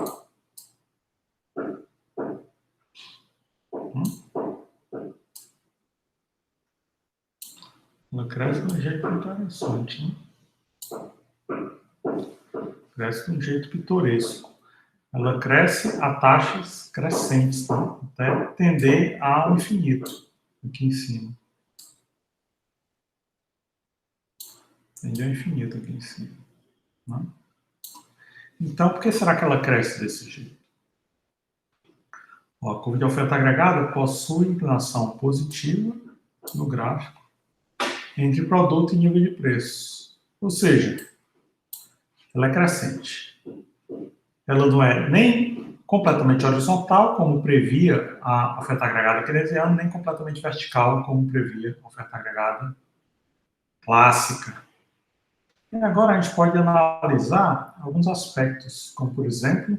Ela cresce de um jeito interessante, né? Cresce de um jeito pitoresco. Ela cresce a taxas crescentes, né? Até tender ao infinito, aqui em cima. Tende ao infinito aqui em cima. Né? Então, por que será que ela cresce desse jeito? Ó, a curva de oferta agregada possui inclinação positiva no gráfico entre produto e nível de preços. Ou seja, ela é crescente. Ela não é nem completamente horizontal, como previa a oferta agregada keynesiana, nem completamente vertical, como previa a oferta agregada clássica. E agora a gente pode analisar alguns aspectos, como, por exemplo,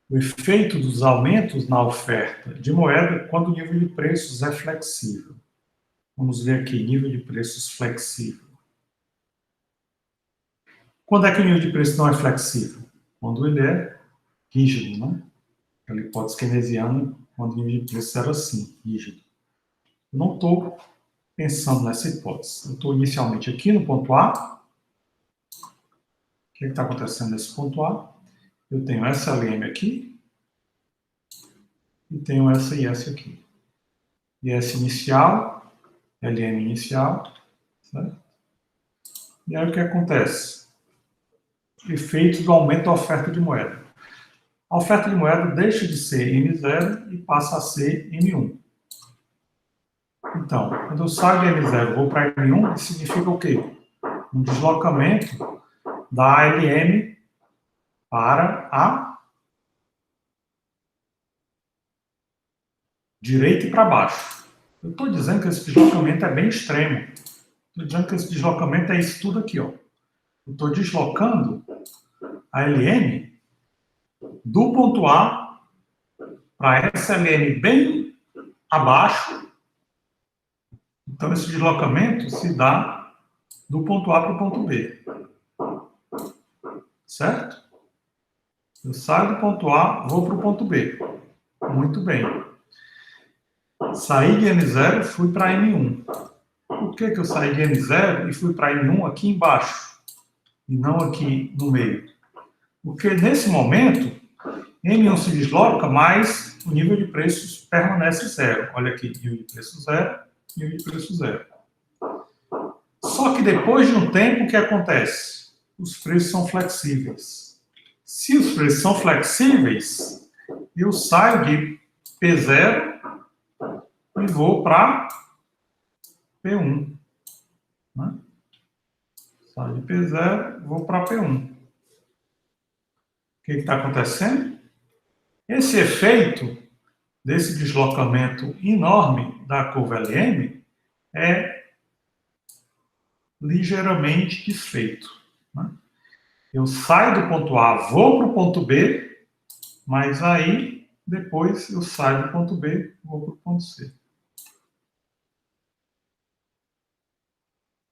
o efeito dos aumentos na oferta de moeda quando o nível de preços é flexível. Vamos ver aqui, nível de preços flexível. Quando é que o nível de preço não é flexível? Quando ele é rígido, né? A hipótese keynesiana, quando o nível de preço era assim, rígido. Eu não estou pensando nessa hipótese. Eu estou inicialmente aqui no ponto A. O que está acontecendo nesse ponto A? Eu tenho essa LM aqui e tenho essa IS aqui. IS inicial, LM inicial, certo? E aí o que acontece? Efeito do aumento da oferta de moeda. a oferta de moeda deixa de ser M0 e passa a ser M1. Então, quando eu saio de M0 e vou para M1, isso significa o quê? Um deslocamento da ALM para a direita e para baixo. Eu estou dizendo que esse deslocamento é bem extremo. Estou dizendo que esse deslocamento é isso tudo aqui, ó. Eu estou deslocando a LM do ponto A para essa LM bem abaixo. Então, esse deslocamento se dá do ponto A para o ponto B. Certo? Eu saio do ponto A, vou para o ponto B. Muito bem. Saí de M0, fui para M1. Por que eu saí de M0 e fui para M1 aqui embaixo? E não aqui no meio? Porque nesse momento, M1 se desloca, mas o nível de preços permanece zero. Olha aqui, nível de preço zero, nível de preço zero. Só que depois de um tempo, o que acontece? Os preços são flexíveis. Se os preços são flexíveis, eu saio de P0 e vou para P1. Né? Saio de P0 e vou para P1. O que está acontecendo? Esse efeito desse deslocamento enorme da curva LM é ligeiramente desfeito. Né? Eu saio do ponto A, vou para o ponto B, mas aí depois eu saio do ponto B, vou para o ponto C.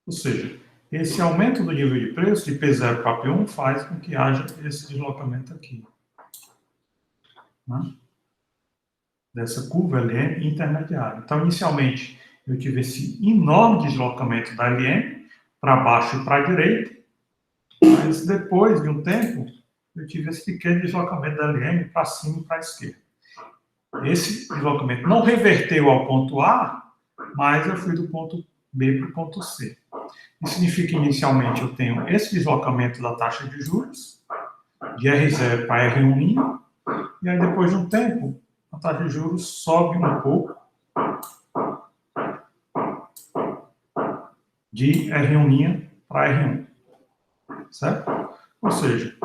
Ou seja, esse aumento do nível de preço de P0 para P1 faz com que haja esse deslocamento aqui. Né? Dessa curva LM intermediária. Então, inicialmente, eu tive esse enorme deslocamento da LM para baixo e para a direita, mas depois de um tempo, eu tive esse pequeno deslocamento da LM para cima e para a esquerda. Esse deslocamento não reverteu ao ponto A, mas eu fui do ponto B para o ponto C. Isso significa que, inicialmente, eu tenho esse deslocamento da taxa de juros, de R0 para R1', e aí, depois de um tempo, a taxa de juros sobe um pouco de R1' para R1, certo? Ou seja,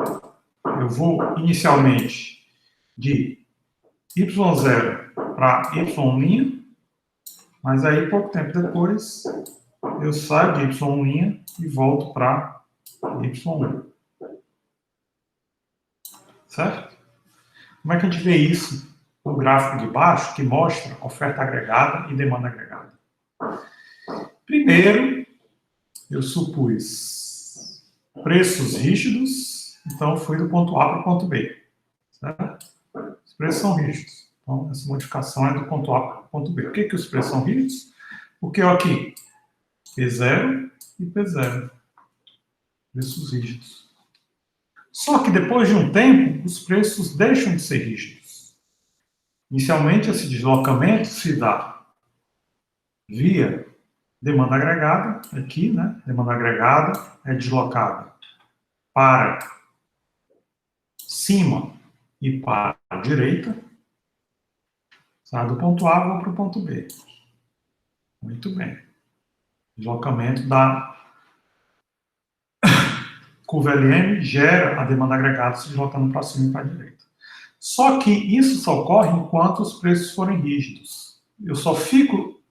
eu vou inicialmente de Y0 para Y', mas aí pouco tempo depois eu saio de Y' e volto para Y1. Certo? Como é que a gente vê isso no gráfico de baixo, que mostra oferta agregada e demanda agregada? Primeiro, eu supus preços rígidos, então fui do ponto A para o ponto B. Certo? Os preços são rígidos. Então, essa modificação é do ponto A para o ponto B. Por que os preços são rígidos? Porque aqui, P0 e P0. Preços rígidos. Só que depois de um tempo, os preços deixam de ser rígidos. Inicialmente, esse deslocamento se dá via demanda agregada, aqui, né? Demanda agregada é deslocada para cima e para a direita. Sai do ponto A, vou para o ponto B. Muito bem. Deslocamento da curva LM gera a demanda agregada se deslocando para cima e para a direita. Só que isso só ocorre enquanto os preços forem rígidos. Eu só fico,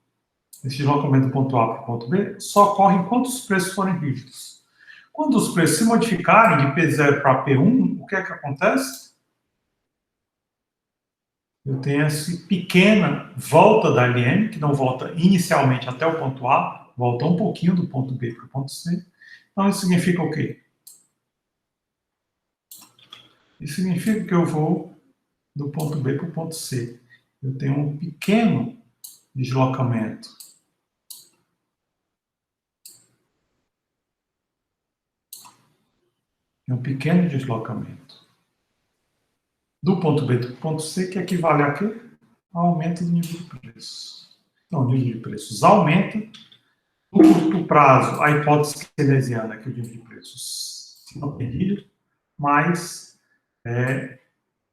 esse deslocamento do ponto A para o ponto B, só ocorre enquanto os preços forem rígidos. Quando os preços se modificarem de P0 para P1, o que é que acontece? Eu tenho essa pequena volta da LM, que não volta inicialmente até o ponto A, volta um pouquinho do ponto B para o ponto C. Então, isso significa o quê? Isso significa que eu vou do ponto B para o ponto C. Eu tenho um pequeno deslocamento. Um pequeno deslocamento. Do ponto B para o ponto C, que equivale a quê? Ao aumento do nível de preços. Então, o nível de preços aumenta. No curto prazo, a hipótese keynesiana é que o nível de preços se mantém rígido, mas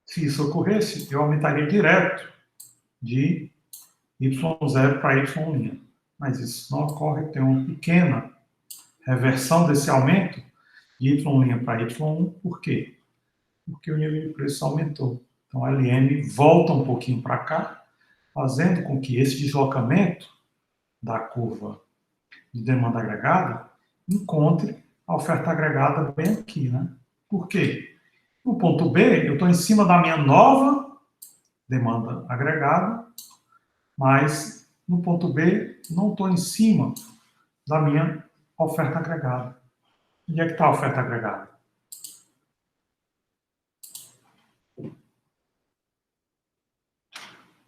Se isso ocorresse, eu aumentaria direto de Y0 para Y'. Mas isso não ocorre, tem uma pequena reversão desse aumento de Y' para Y1. Por quê? Porque o nível de preço aumentou. Então, a LM volta um pouquinho para cá, fazendo com que esse deslocamento da curva de demanda agregada encontre a oferta agregada bem aqui, né? Por quê? No ponto B, eu estou em cima da minha nova demanda agregada, mas no ponto B, não estou em cima da minha oferta agregada. Onde é que está a oferta agregada?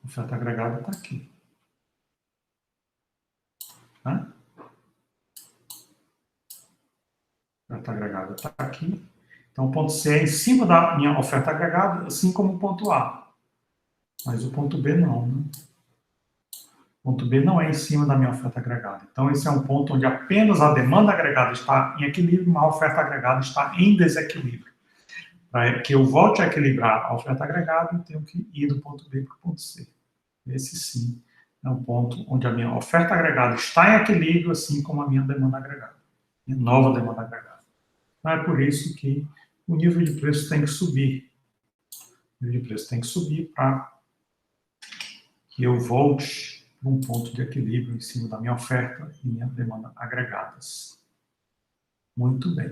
A oferta agregada está aqui. Né? A oferta agregada está aqui. Então, o ponto C é em cima da minha oferta agregada, assim como o ponto A. Mas o ponto B não, né? O ponto B não é em cima da minha oferta agregada. Então, esse é um ponto onde apenas a demanda agregada está em equilíbrio, mas a oferta agregada está em desequilíbrio. Para que eu volte a equilibrar a oferta agregada, eu tenho que ir do ponto B para o ponto C. Esse sim é um ponto onde a minha oferta agregada está em equilíbrio, assim como a minha demanda agregada, minha nova demanda agregada. Então, é por isso que o nível de preço tem que subir. O nível de preço tem que subir para que eu volte para um ponto de equilíbrio em cima da minha oferta e minha demanda agregadas. Muito bem.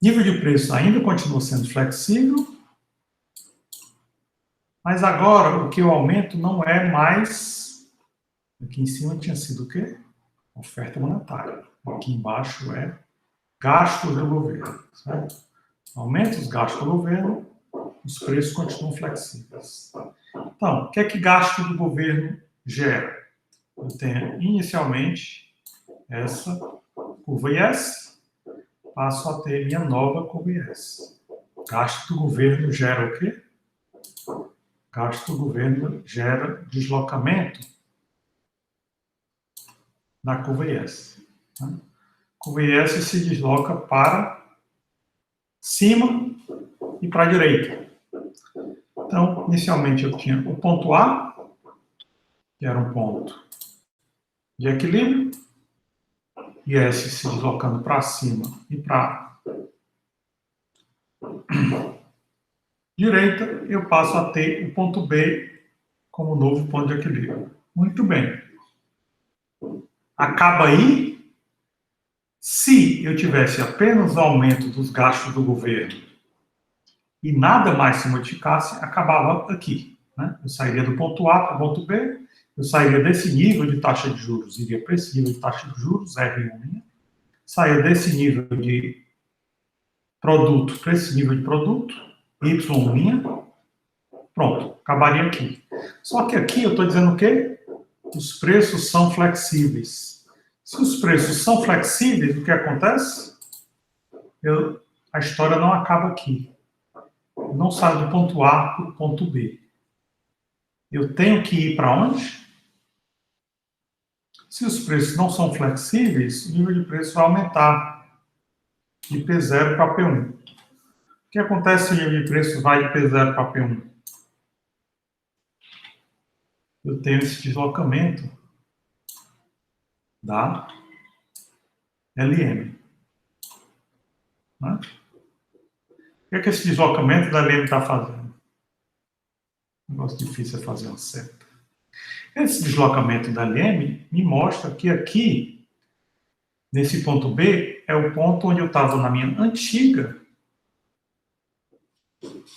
Nível de preço ainda continua sendo flexível, mas agora o que eu aumento não é mais... Aqui em cima tinha sido o quê? Oferta monetária. Aqui embaixo é gastos do governo. Certo? Aumenta os gastos do governo, os preços continuam flexíveis. Então, o que é que gasto do governo gera? Eu tenho inicialmente essa curva IS, passo a ter minha nova curva IS. Gasto do governo gera o quê? Gasto do governo gera deslocamento da curva IS. A curva IS se desloca para cima e para a direita. Então, inicialmente eu tinha o ponto A, que era um ponto de equilíbrio, IS se deslocando para cima e para direita, eu passo a ter o ponto B como novo ponto de equilíbrio. Muito bem. Acaba aí. Se eu tivesse apenas o aumento dos gastos do governo e nada mais se modificasse, acabava aqui. Né? Eu sairia do ponto A para o ponto B, eu sairia desse nível de taxa de juros, iria para esse nível de taxa de juros, R1, saia desse nível de produto para esse nível de produto, Y', pronto, acabaria aqui. Só que aqui eu estou dizendo o quê? Os preços são flexíveis. Se os preços são flexíveis, o que acontece? A história não acaba aqui. Eu não saio do ponto A para o ponto B. Eu tenho que ir para onde? Se os preços não são flexíveis, o nível de preço vai aumentar de P0 para P1. O que acontece se o nível de preço vai de P0 para P1? Eu tenho esse deslocamento da LM. Né? O que esse deslocamento da LM está fazendo? Um negócio difícil é fazer uma seta. Esse deslocamento da LM me mostra que aqui, nesse ponto B, é o ponto onde eu estava na minha antiga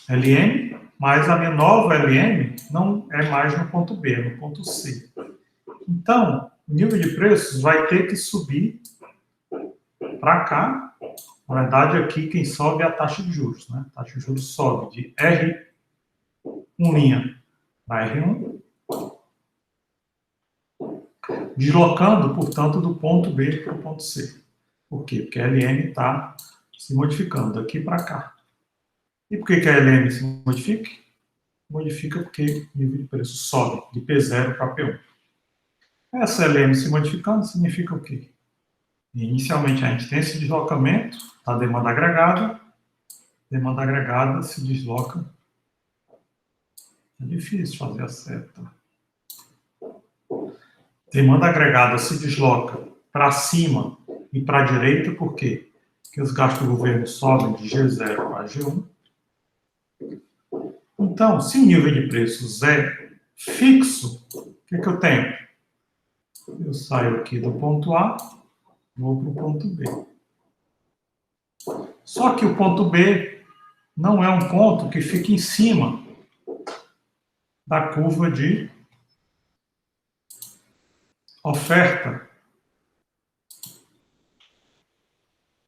LM, mas a minha nova LM não é mais no ponto B, é no ponto C. Então, o nível de preços vai ter que subir para cá. Na verdade, aqui quem sobe é a taxa de juros. Né? A taxa de juros sobe de R1' para R1, deslocando, portanto, do ponto B para o ponto C. Por quê? Porque a LM está se modificando daqui para cá. E por que a LM se modifica? Modifica porque o nível de preço sobe de P0 para P1. Essa LM se modificando significa o quê? Inicialmente a gente tem esse deslocamento da demanda agregada, Demanda agregada se desloca. É difícil fazer a seta. Demanda agregada se desloca para cima e para a direita, por quê? Porque os gastos do governo sobem de G0 para G1. Então, se o nível de preços é fixo, o que eu tenho? Eu saio aqui do ponto A, vou para o ponto B. Só que o ponto B não é um ponto que fica em cima da curva de oferta.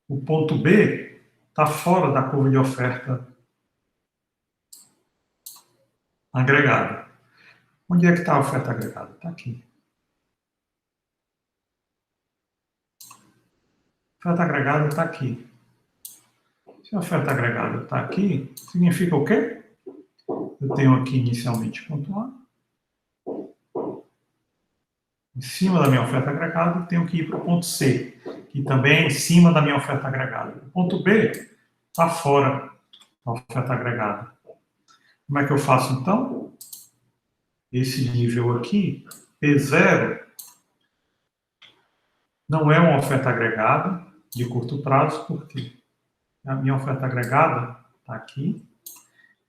O ponto B está fora da curva de oferta agregada. Onde é que está a oferta agregada? Está aqui. A oferta agregada está aqui. Se a oferta agregada está aqui, significa o quê? Eu tenho aqui inicialmente ponto A. Em cima da minha oferta agregada, tenho que ir para o ponto C, que também é em cima da minha oferta agregada. O ponto B está fora da oferta agregada. Como é que eu faço, então? Esse nível aqui, P0, não é uma oferta agregada de curto prazo, porque a minha oferta agregada está aqui.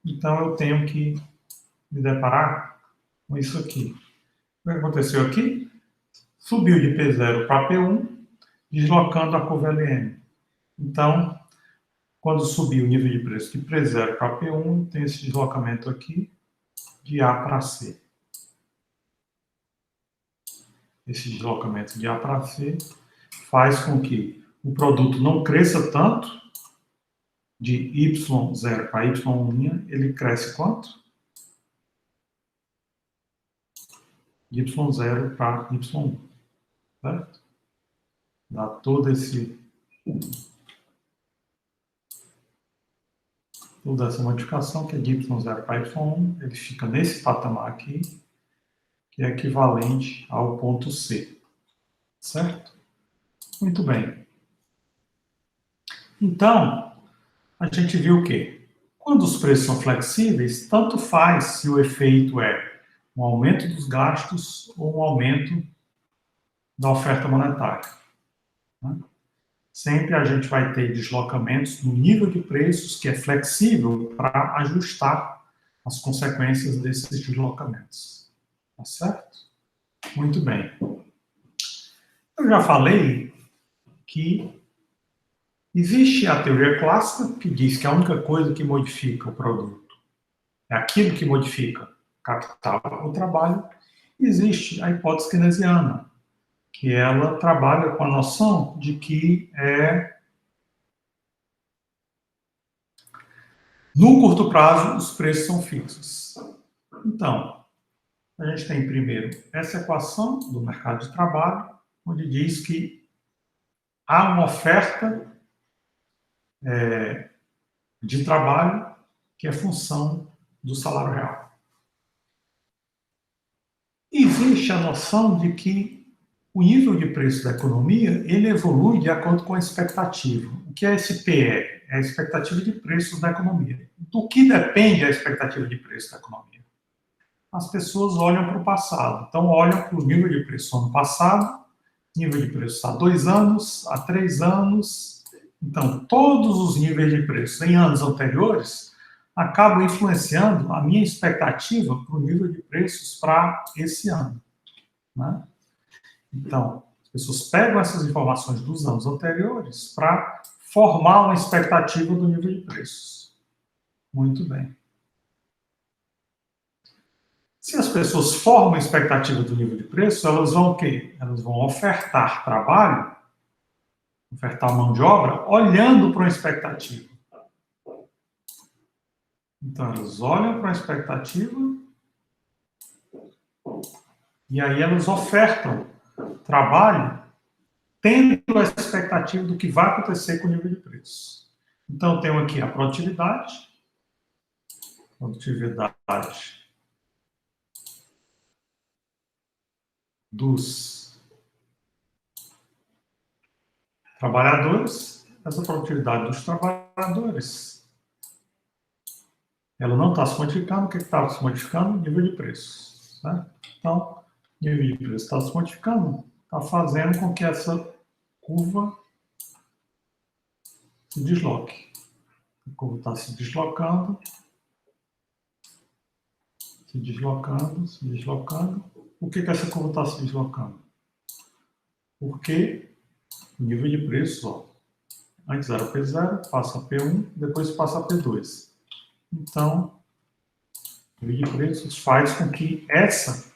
Então, eu tenho que me deparar com isso aqui. O que aconteceu aqui? Subiu de P0 para P1, deslocando a curva LM. Então, quando subir o nível de preço de P0 para P1, tem esse deslocamento aqui de A para C. Esse deslocamento de A para C faz com que o produto não cresça tanto, de Y0 para Y1', ele cresce quanto? De Y0 para Y1, certo? Dá toda essa modificação, que é de Y0 para Y1, ele fica nesse patamar aqui, que é equivalente ao ponto C, certo? Muito bem. Então, a gente viu o quê? Quando os preços são flexíveis, tanto faz se o efeito é um aumento dos gastos ou um aumento da oferta monetária. Né? Sempre a gente vai ter deslocamentos no nível de preços que é flexível para ajustar as consequências desses deslocamentos. Tá certo? Muito bem. Eu já falei que existe a teoria clássica, que diz que a única coisa que modifica o produto é aquilo que modifica capital ou trabalho. Existe a hipótese keynesiana, que ela trabalha com a noção de que no curto prazo os preços são fixos. Então, a gente tem primeiro essa equação do mercado de trabalho, onde diz que há uma oferta de trabalho que é função do salário real. Existe a noção de que o nível de preço da economia ele evolui de acordo com a expectativa. O que é esse PE? É a expectativa de preços da economia. Do que depende a expectativa de preço da economia? As pessoas olham para o passado. Então, olham para o nível de preço ano passado, nível de preço há 2 anos, há 3 anos. Então, todos os níveis de preço em anos anteriores acabam influenciando a minha expectativa para o nível de preços para esse ano. Né? Então, as pessoas pegam essas informações dos anos anteriores para formar uma expectativa do nível de preços. Muito bem. Se as pessoas formam a expectativa do nível de preço, elas vão o quê? Elas vão ofertar trabalho, ofertar mão de obra, olhando para uma expectativa. Então, elas olham para a expectativa e aí elas ofertam trabalho tendo a expectativa do que vai acontecer com o nível de preço. Então, eu tenho aqui a produtividade dos trabalhadores, essa produtividade dos trabalhadores ela não está se modificando. O que está se modificando? Nível de preço. Certo? Então, nível de preço está se modificando, está fazendo com que essa curva se desloque. A curva está se deslocando, se deslocando, se deslocando. Por que essa curva está se deslocando? Porque o nível de preço, ó, antes era P0, passa a P1, depois passa a P2. Então, o nível de preços faz com que essa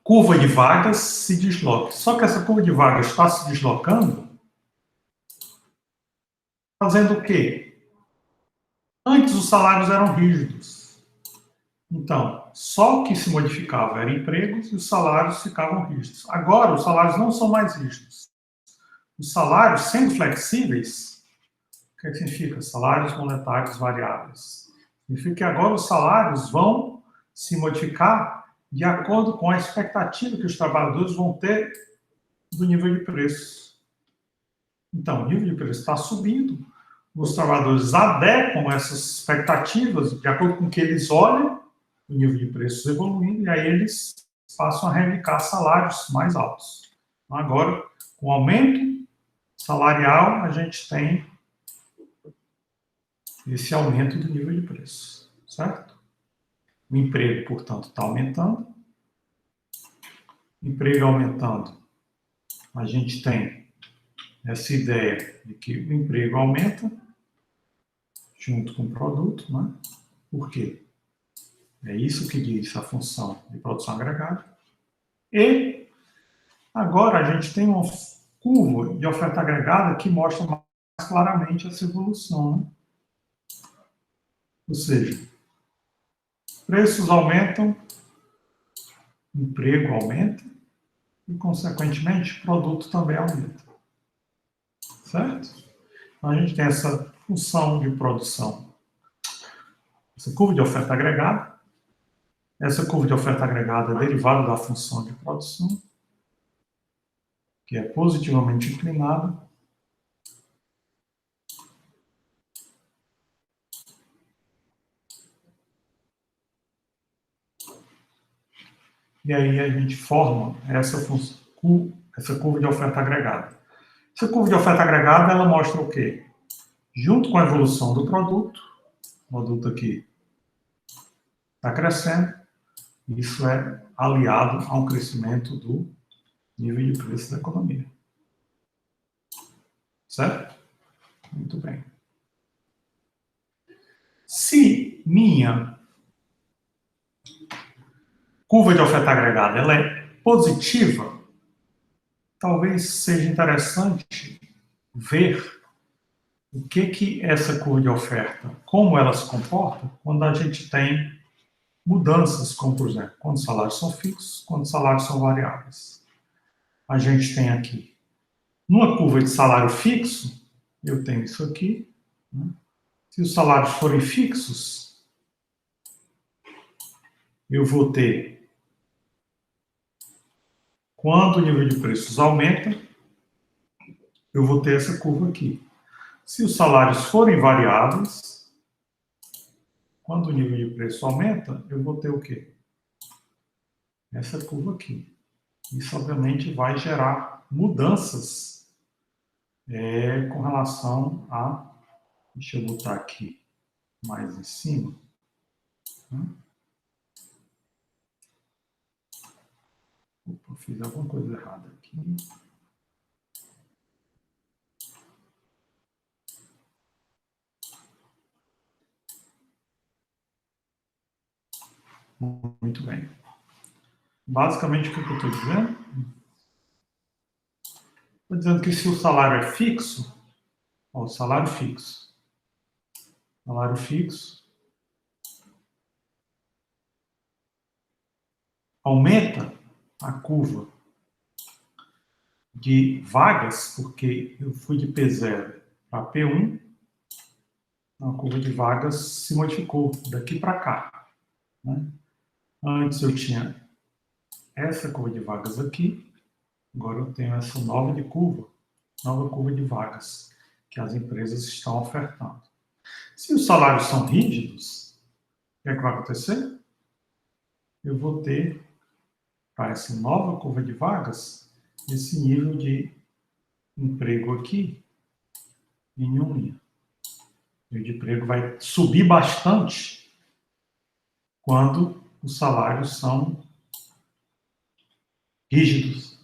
curva de vagas se desloque. Só que essa curva de vagas está se deslocando fazendo o quê? Antes os salários eram rígidos. Então, só o que se modificava eram empregos e os salários ficavam rígidos. Agora, os salários não são mais rígidos. Os salários, sendo flexíveis, o que significa? Salários monetários variáveis. Significa que agora os salários vão se modificar de acordo com a expectativa que os trabalhadores vão ter do nível de preço. Então, o nível de preço está subindo, os trabalhadores adequam essas expectativas de acordo com o que eles olham, o nível de preços evoluindo, e aí eles passam a reivindicar salários mais altos. Então, agora, com o aumento salarial, a gente tem esse aumento do nível de preço, certo? O emprego, portanto, está aumentando. Emprego aumentando, a gente tem essa ideia de que o emprego aumenta junto com o produto, né? Por quê? É isso que diz a função de produção agregada. E agora a gente tem uma curva de oferta agregada que mostra mais claramente essa evolução, né? Ou seja, preços aumentam, emprego aumenta e, consequentemente, produto também aumenta. Certo? Então, a gente tem essa função de produção, essa curva de oferta agregada. Essa curva de oferta agregada é derivada da função de produção, que é positivamente inclinada. E aí a gente forma essa curva de oferta agregada. Essa curva de oferta agregada, ela mostra o quê? Junto com a evolução do produto, o produto aqui está crescendo, isso é aliado a um crescimento do nível de preço da economia. Certo? Muito bem. Se minha curva de oferta agregada ela é positiva, talvez seja interessante ver o que essa curva de oferta, como ela se comporta quando a gente tem mudanças, como, por exemplo, quando os salários são fixos, quando os salários são variáveis. A gente tem aqui, numa curva de salário fixo, eu tenho isso aqui, né? Se os salários forem fixos, eu vou ter, quando o nível de preços aumenta, eu vou ter essa curva aqui. Se os salários forem variáveis, quando o nível de preço aumenta, eu vou ter o quê? Essa curva aqui. Isso, obviamente, vai gerar mudanças com relação a... Deixa eu botar aqui mais em cima. Opa, fiz alguma coisa errada aqui. Muito bem. Basicamente, o que eu estou dizendo? Estou dizendo que se o salário é fixo, ó, salário fixo, aumenta a curva de vagas, porque eu fui de P0 para P1, a curva de vagas se modificou daqui para cá, né? Antes eu tinha essa curva de vagas aqui, agora eu tenho essa nova curva de vagas. que as empresas estão ofertando. Se os salários são rígidos, o que é que vai acontecer? Eu vou ter, para essa nova curva de vagas, esse nível de emprego aqui em 1. O nível de emprego vai subir bastante quando os salários são rígidos.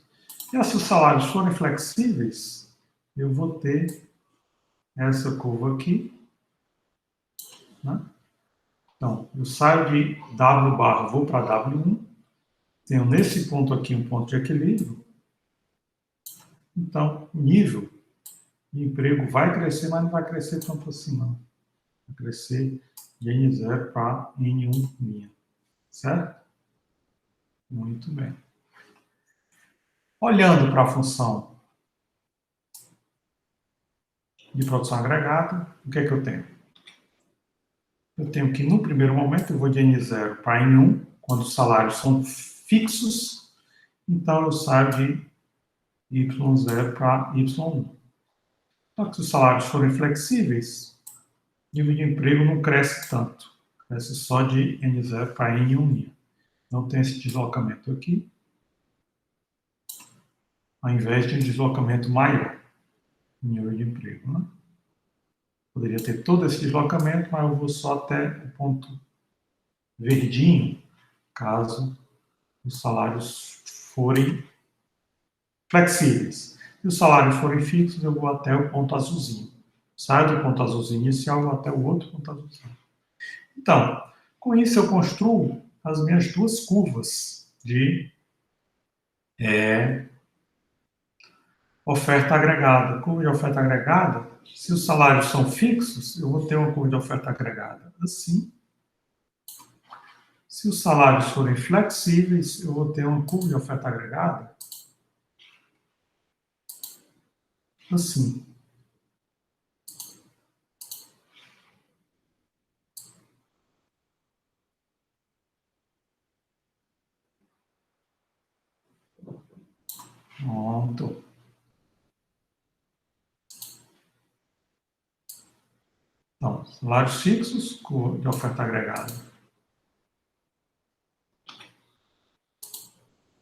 E se os salários forem flexíveis, eu vou ter essa curva aqui, né? Então, eu saio de W barra, vou para W1, tenho nesse ponto aqui um ponto de equilíbrio, então o nível de emprego vai crescer, mas não vai crescer tanto assim, não. Vai crescer de N0 para N1 certo? Muito bem. Olhando para a função de produção agregada, o que é que eu tenho? Eu tenho que, no primeiro momento, eu vou de N0 para N1, quando os salários são fixos, então eu saio de Y0 para Y1. Só que se os salários forem flexíveis, o nível de emprego não cresce tanto. Cresce só de N0 para N1. Não tem esse deslocamento aqui, ao invés de um deslocamento maior no nível de emprego, né? Poderia ter todo esse deslocamento, mas eu vou só até o ponto verdinho, caso os salários forem flexíveis. Se os salários forem fixos, eu vou até o ponto azulzinho. Saio do ponto azulzinho inicial, vou até o outro ponto azulzinho. Então, com isso eu construo as minhas duas curvas de oferta agregada. Curva de oferta agregada, se os salários são fixos, eu vou ter uma curva de oferta agregada assim. Se os salários forem flexíveis, eu vou ter uma curva de oferta agregada assim. Pronto. Então, salários fixos, curva de oferta agregada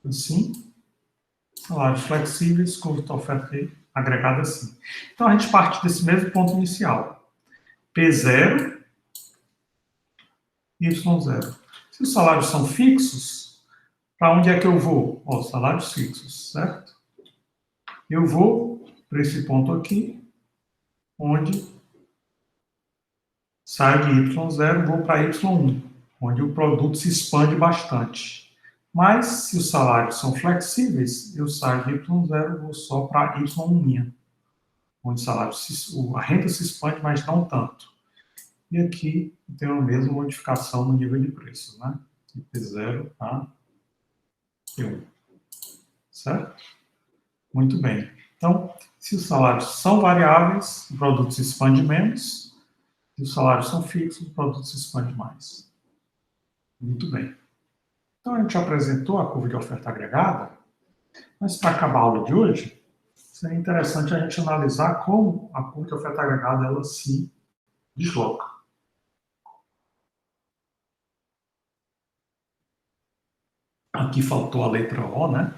assim. Salários flexíveis, curva de oferta agregada assim. Então, a gente parte desse mesmo ponto inicial. P0, Y0. Se os salários são fixos, para onde é que eu vou? Ó, salários fixos, certo? Eu vou para esse ponto aqui, onde saio de Y0 e vou para Y1, onde o produto se expande bastante. Mas, se os salários são flexíveis, eu saio de Y0 e vou só para Y1, onde a renda se expande, mas não tanto. E aqui tem a mesma modificação no nível de preço, né? De P0 a P1. Certo? Muito bem. Então, se os salários são variáveis, o produto se expande menos. Se os salários são fixos, o produto se expande mais. Muito bem. Então, a gente apresentou a curva de oferta agregada, mas para acabar a aula de hoje, seria interessante a gente analisar como a curva de oferta agregada ela se desloca. Aqui faltou a letra O, né?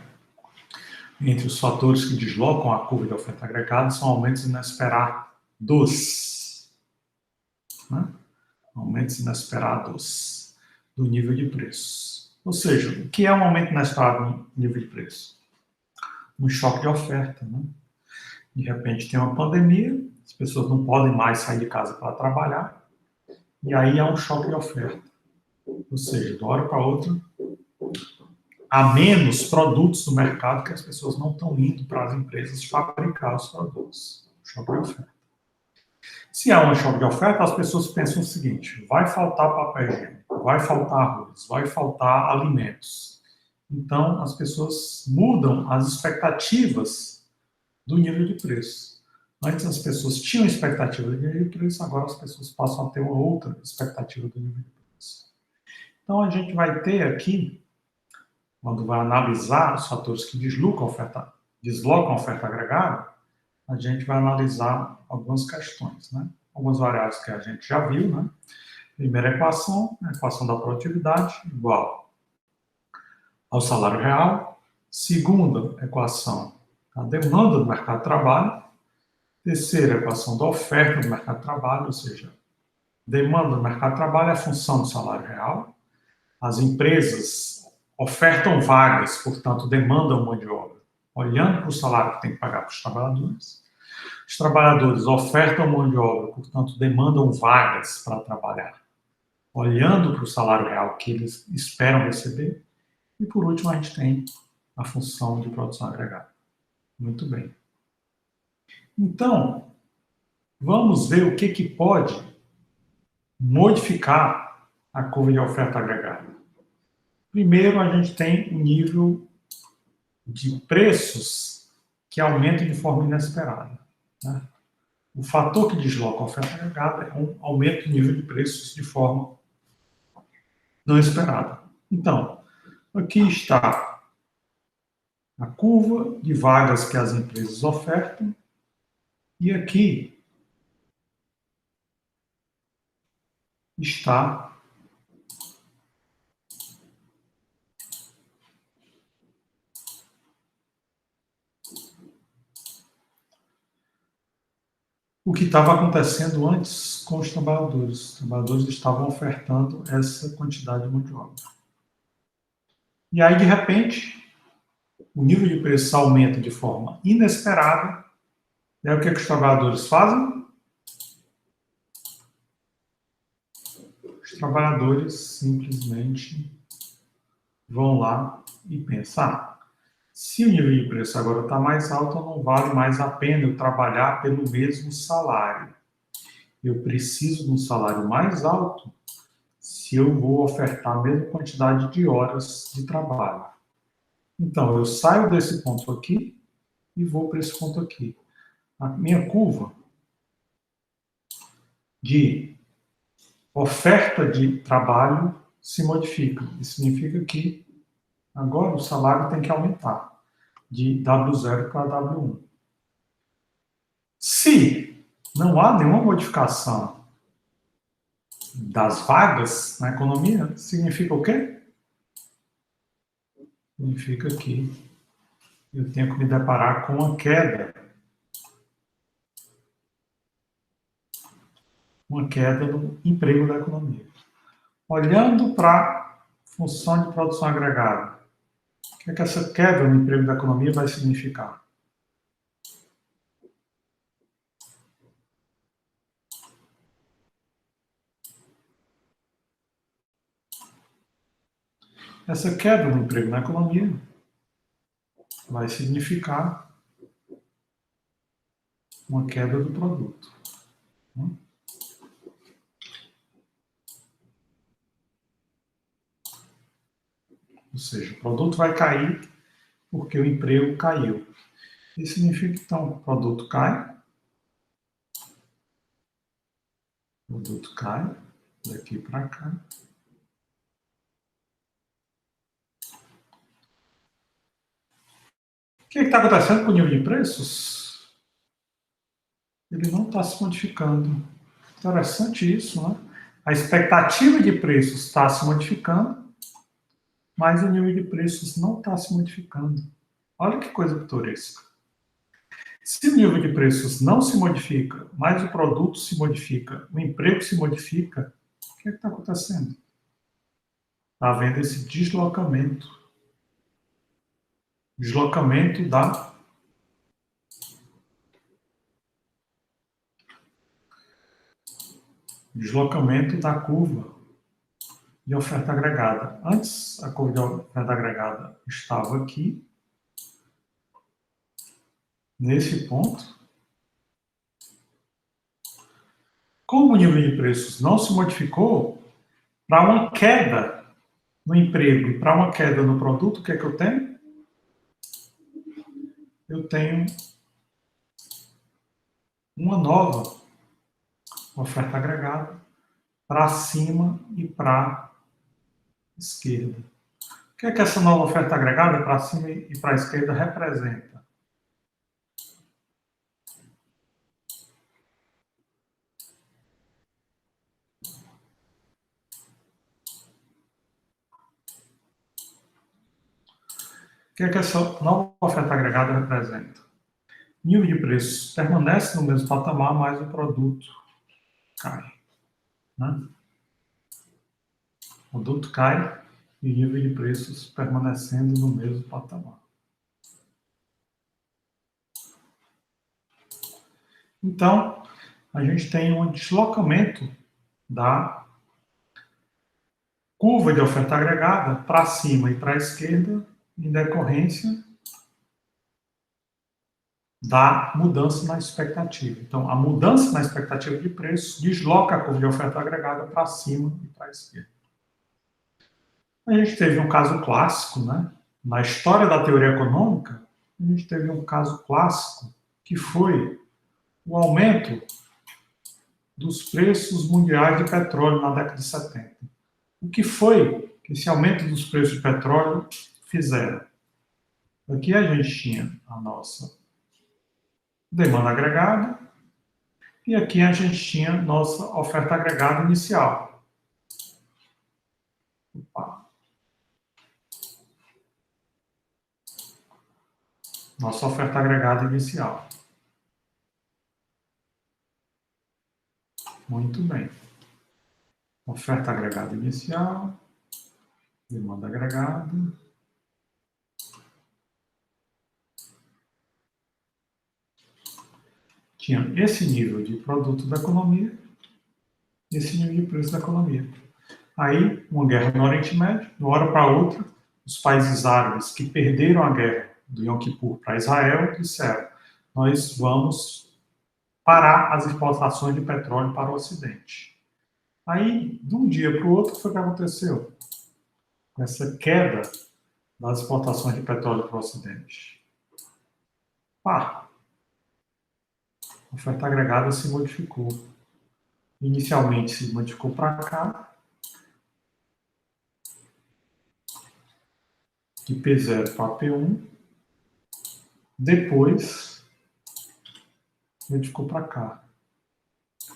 Entre os fatores que deslocam a curva de oferta agregada são aumentos inesperados. Né? Aumentos inesperados do nível de preço. Ou seja, o que é um aumento inesperado no nível de preço? Um choque de oferta. Né? De repente tem uma pandemia, as pessoas não podem mais sair de casa para trabalhar, e aí há um choque de oferta. Ou seja, de uma hora para outra, há menos produtos no mercado que as pessoas não estão indo para as empresas fabricar os produtos. Choque de oferta. Se há um choque de oferta, as pessoas pensam o seguinte: vai faltar papel higiênico, vai faltar arroz, vai faltar alimentos. Então, as pessoas mudam as expectativas do nível de preço. Antes as pessoas tinham expectativa do nível de preço, agora as pessoas passam a ter uma outra expectativa do nível de preço. Então, a gente vai ter aqui, quando vai analisar os fatores que deslocam a oferta agregada, a gente vai analisar algumas questões, né? Algumas variáveis que a gente já viu, né? Primeira equação, a equação da produtividade, igual ao salário real. Segunda equação, a demanda do mercado de trabalho. Terceira equação da oferta do mercado de trabalho, ou seja, demanda do mercado de trabalho é a função do salário real. As empresas ofertam vagas, portanto, demandam mão de obra, olhando para o salário que tem que pagar para os trabalhadores. Os trabalhadores ofertam mão de obra, portanto, demandam vagas para trabalhar, olhando para o salário real que eles esperam receber. E, por último, a gente tem a função de produção agregada. Muito bem. Então, vamos ver o que pode modificar a curva de oferta agregada. Primeiro, a gente tem o nível de preços que aumenta de forma inesperada, né? O fator que desloca a oferta agregada é um aumento do nível de preços de forma não esperada. Então, aqui está a curva de vagas que as empresas ofertam e aqui está o que estava acontecendo antes com os trabalhadores. Os trabalhadores estavam ofertando essa quantidade de mão de obra. E aí, de repente, o nível de preço aumenta de forma inesperada. E aí, o que os trabalhadores fazem? Os trabalhadores simplesmente vão lá e pensam: se o nível de preço agora está mais alto, não vale mais a pena eu trabalhar pelo mesmo salário. Eu preciso de um salário mais alto se eu vou ofertar a mesma quantidade de horas de trabalho. Então, eu saio desse ponto aqui e vou para esse ponto aqui. A minha curva de oferta de trabalho se modifica. Isso significa que agora o salário tem que aumentar de W0 para W1. Se não há nenhuma modificação das vagas na economia, significa o quê? Significa que eu tenho que me deparar com uma queda no emprego da economia. Olhando para a função de produção agregada, o que é que essa queda no emprego da economia vai significar? Essa queda no emprego na economia vai significar uma queda do produto. Ou seja, o produto vai cair porque o emprego caiu. Isso significa que, então, o produto cai, daqui para cá. O que está acontecendo com o nível de preços? Ele não está se modificando. Interessante isso, né? A expectativa de preços está se modificando, mas o nível de preços não está se modificando. Olha que coisa pitoresca. Se o nível de preços não se modifica, mas o produto se modifica, o emprego se modifica, o que está acontecendo? Está havendo esse deslocamento da curva de oferta agregada. Antes, a curva de oferta agregada estava aqui, nesse ponto. Como o nível de preços não se modificou, para uma queda no emprego e para uma queda no produto, o que é que eu tenho? Eu tenho uma nova oferta agregada para cima e para esquerda. O que é que essa nova oferta agregada para cima e para a esquerda representa? O que é que essa nova oferta agregada representa? O nível de preços permanece no mesmo patamar, mas o produto cai. Né? O produto cai e o nível de preços permanecendo no mesmo patamar. Então, a gente tem um deslocamento da curva de oferta agregada para cima e para a esquerda em decorrência da mudança na expectativa. Então, a mudança na expectativa de preço desloca a curva de oferta agregada para cima e para a esquerda. A gente teve um caso clássico, né? Na história da teoria econômica, a gente teve um caso clássico que foi o aumento dos preços mundiais de petróleo na década de 70. O que foi que esse aumento dos preços de petróleo fizeram? Aqui a gente tinha a nossa demanda agregada e aqui a gente tinha a nossa oferta agregada inicial. Opa. Nossa oferta agregada inicial. Muito bem. Oferta agregada inicial, demanda agregada. Tinha esse nível de produto da economia e esse nível de preço da economia. Aí, uma guerra no Oriente Médio, de uma hora para outra, os países árabes que perderam a guerra do Yom Kippur para Israel disseram: nós vamos parar as exportações de petróleo para o Ocidente. Aí, de um dia para o outro, foi o que aconteceu. Essa queda das exportações de petróleo para o Ocidente. A oferta agregada se modificou. Inicialmente se modificou para cá, de P0 para P1, depois modificou para cá,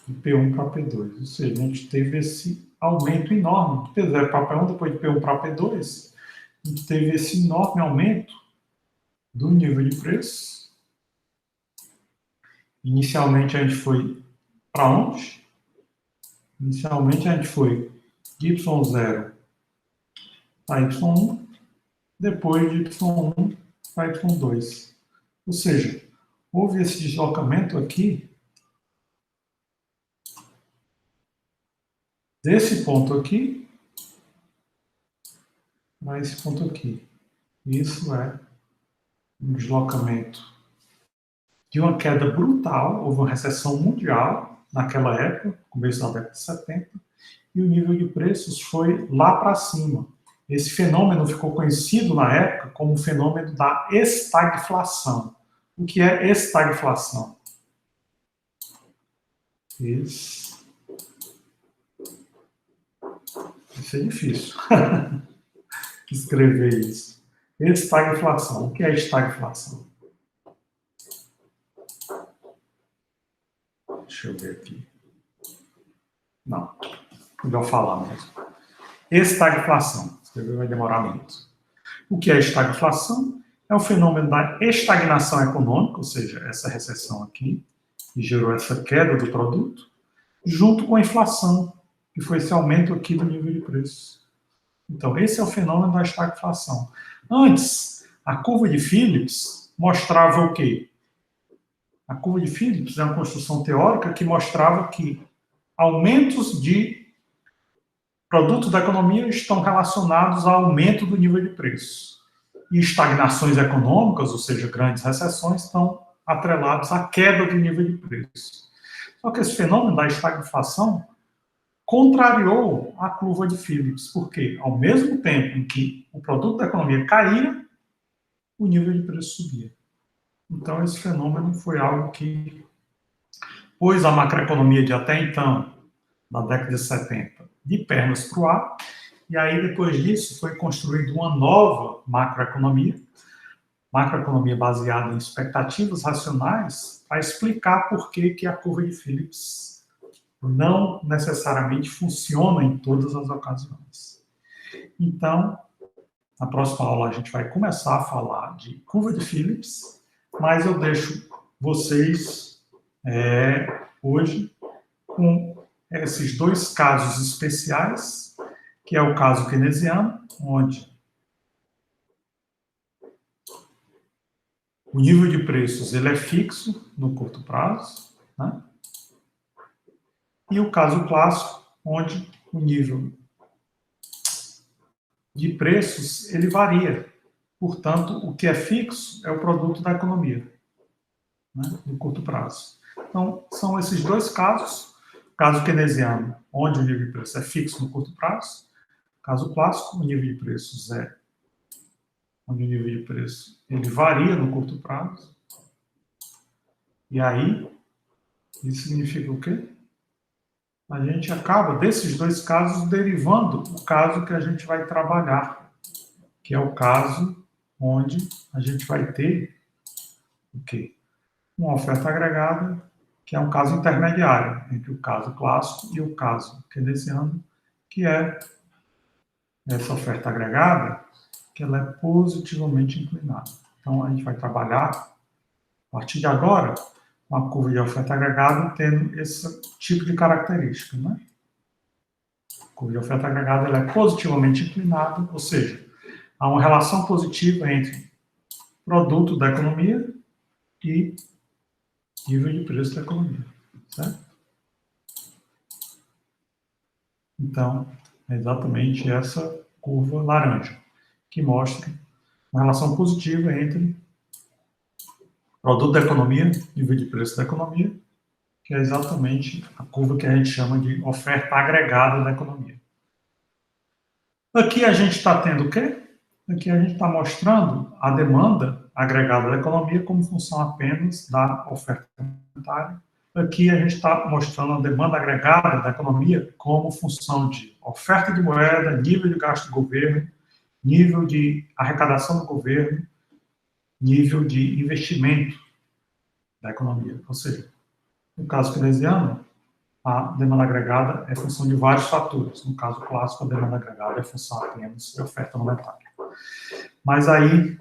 de P1 para P2. Ou seja, a gente teve esse aumento enorme, de P0 para P1, depois de P1 para P2, a gente teve esse enorme aumento do nível de preço. Inicialmente a gente foi para onde? Inicialmente a gente foi de Y0 para Y1, depois de Y1 para Y2. Ou seja, houve esse deslocamento aqui, desse ponto aqui, para esse ponto aqui. Isso é um deslocamento de uma queda brutal, houve uma recessão mundial naquela época, começo da década de 70, e o nível de preços foi lá para cima. Esse fenômeno ficou conhecido na época como o fenômeno da estagflação. O que é estagflação? Isso é difícil escrever isso. Estagflação. O que é estagflação? Deixa eu ver aqui. Não, melhor falar mesmo. Estagflação. Escrever vai demorar muito. O que é estagflação? É o fenômeno da estagnação econômica, ou seja, essa recessão aqui, que gerou essa queda do produto, junto com a inflação, que foi esse aumento aqui do nível de preço. Então, esse é o fenômeno da estagflação. Antes, a curva de Phillips mostrava o quê? A curva de Phillips é uma construção teórica que mostrava que aumentos de produtos da economia estão relacionados ao aumento do nível de preço. E estagnações econômicas, ou seja, grandes recessões, estão atrelados à queda do nível de preço. Só que esse fenômeno da estagflação contrariou a curva de Phillips, porque ao mesmo tempo em que o produto da economia caía, o nível de preço subia. Então, esse fenômeno foi algo que pôs a macroeconomia de até então, na década de 70, de pernas para o ar, e aí, depois disso, foi construída uma nova macroeconomia baseada em expectativas racionais, para explicar por que a curva de Phillips não necessariamente funciona em todas as ocasiões. Então, Na próxima aula a gente vai começar a falar de curva de Phillips, mas eu deixo vocês hoje com esses dois casos especiais, que é o caso keynesiano, onde o nível de preços ele é fixo no curto prazo, né? E o caso clássico, onde o nível de preços ele varia. Portanto, o que é fixo é o produto da economia, né, no curto prazo. Então, são esses dois casos. O caso keynesiano, onde o nível de preço é fixo no curto prazo. Caso clássico, o nível de preços onde o nível de preço ele varia no curto prazo. E aí, isso significa o quê? A gente acaba, desses dois casos, derivando o caso que a gente vai trabalhar, que é o caso onde a gente vai ter o quê? Uma oferta agregada, que é um caso intermediário entre o caso clássico e o caso keynesiano, que é essa oferta agregada, que ela é positivamente inclinada. Então, a gente vai trabalhar, a partir de agora, uma curva de oferta agregada tendo esse tipo de característica, né? A curva de oferta agregada ela é positivamente inclinada, ou seja, há uma relação positiva entre produto da economia e nível de preço da economia, certo? Então, é exatamente essa curva laranja, que mostra uma relação positiva entre produto da economia, nível de preço da economia, que é exatamente a curva que a gente chama de oferta agregada da economia. Aqui a gente está tendo o quê? Aqui a gente está mostrando a demanda agregada da economia como função apenas da oferta monetária. Aqui a gente está mostrando a demanda agregada da economia como função de oferta de moeda, nível de gasto do governo, nível de arrecadação do governo, nível de investimento da economia. Ou seja, no caso keynesiano, a demanda agregada é função de vários fatores. No caso clássico, a demanda agregada é função apenas de oferta monetária. Mas aí,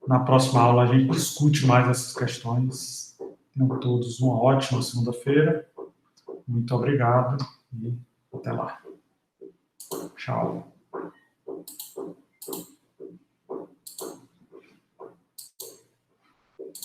na próxima aula, a gente discute mais essas questões. Tenham todos uma ótima segunda-feira. Muito obrigado e até lá. Tchau.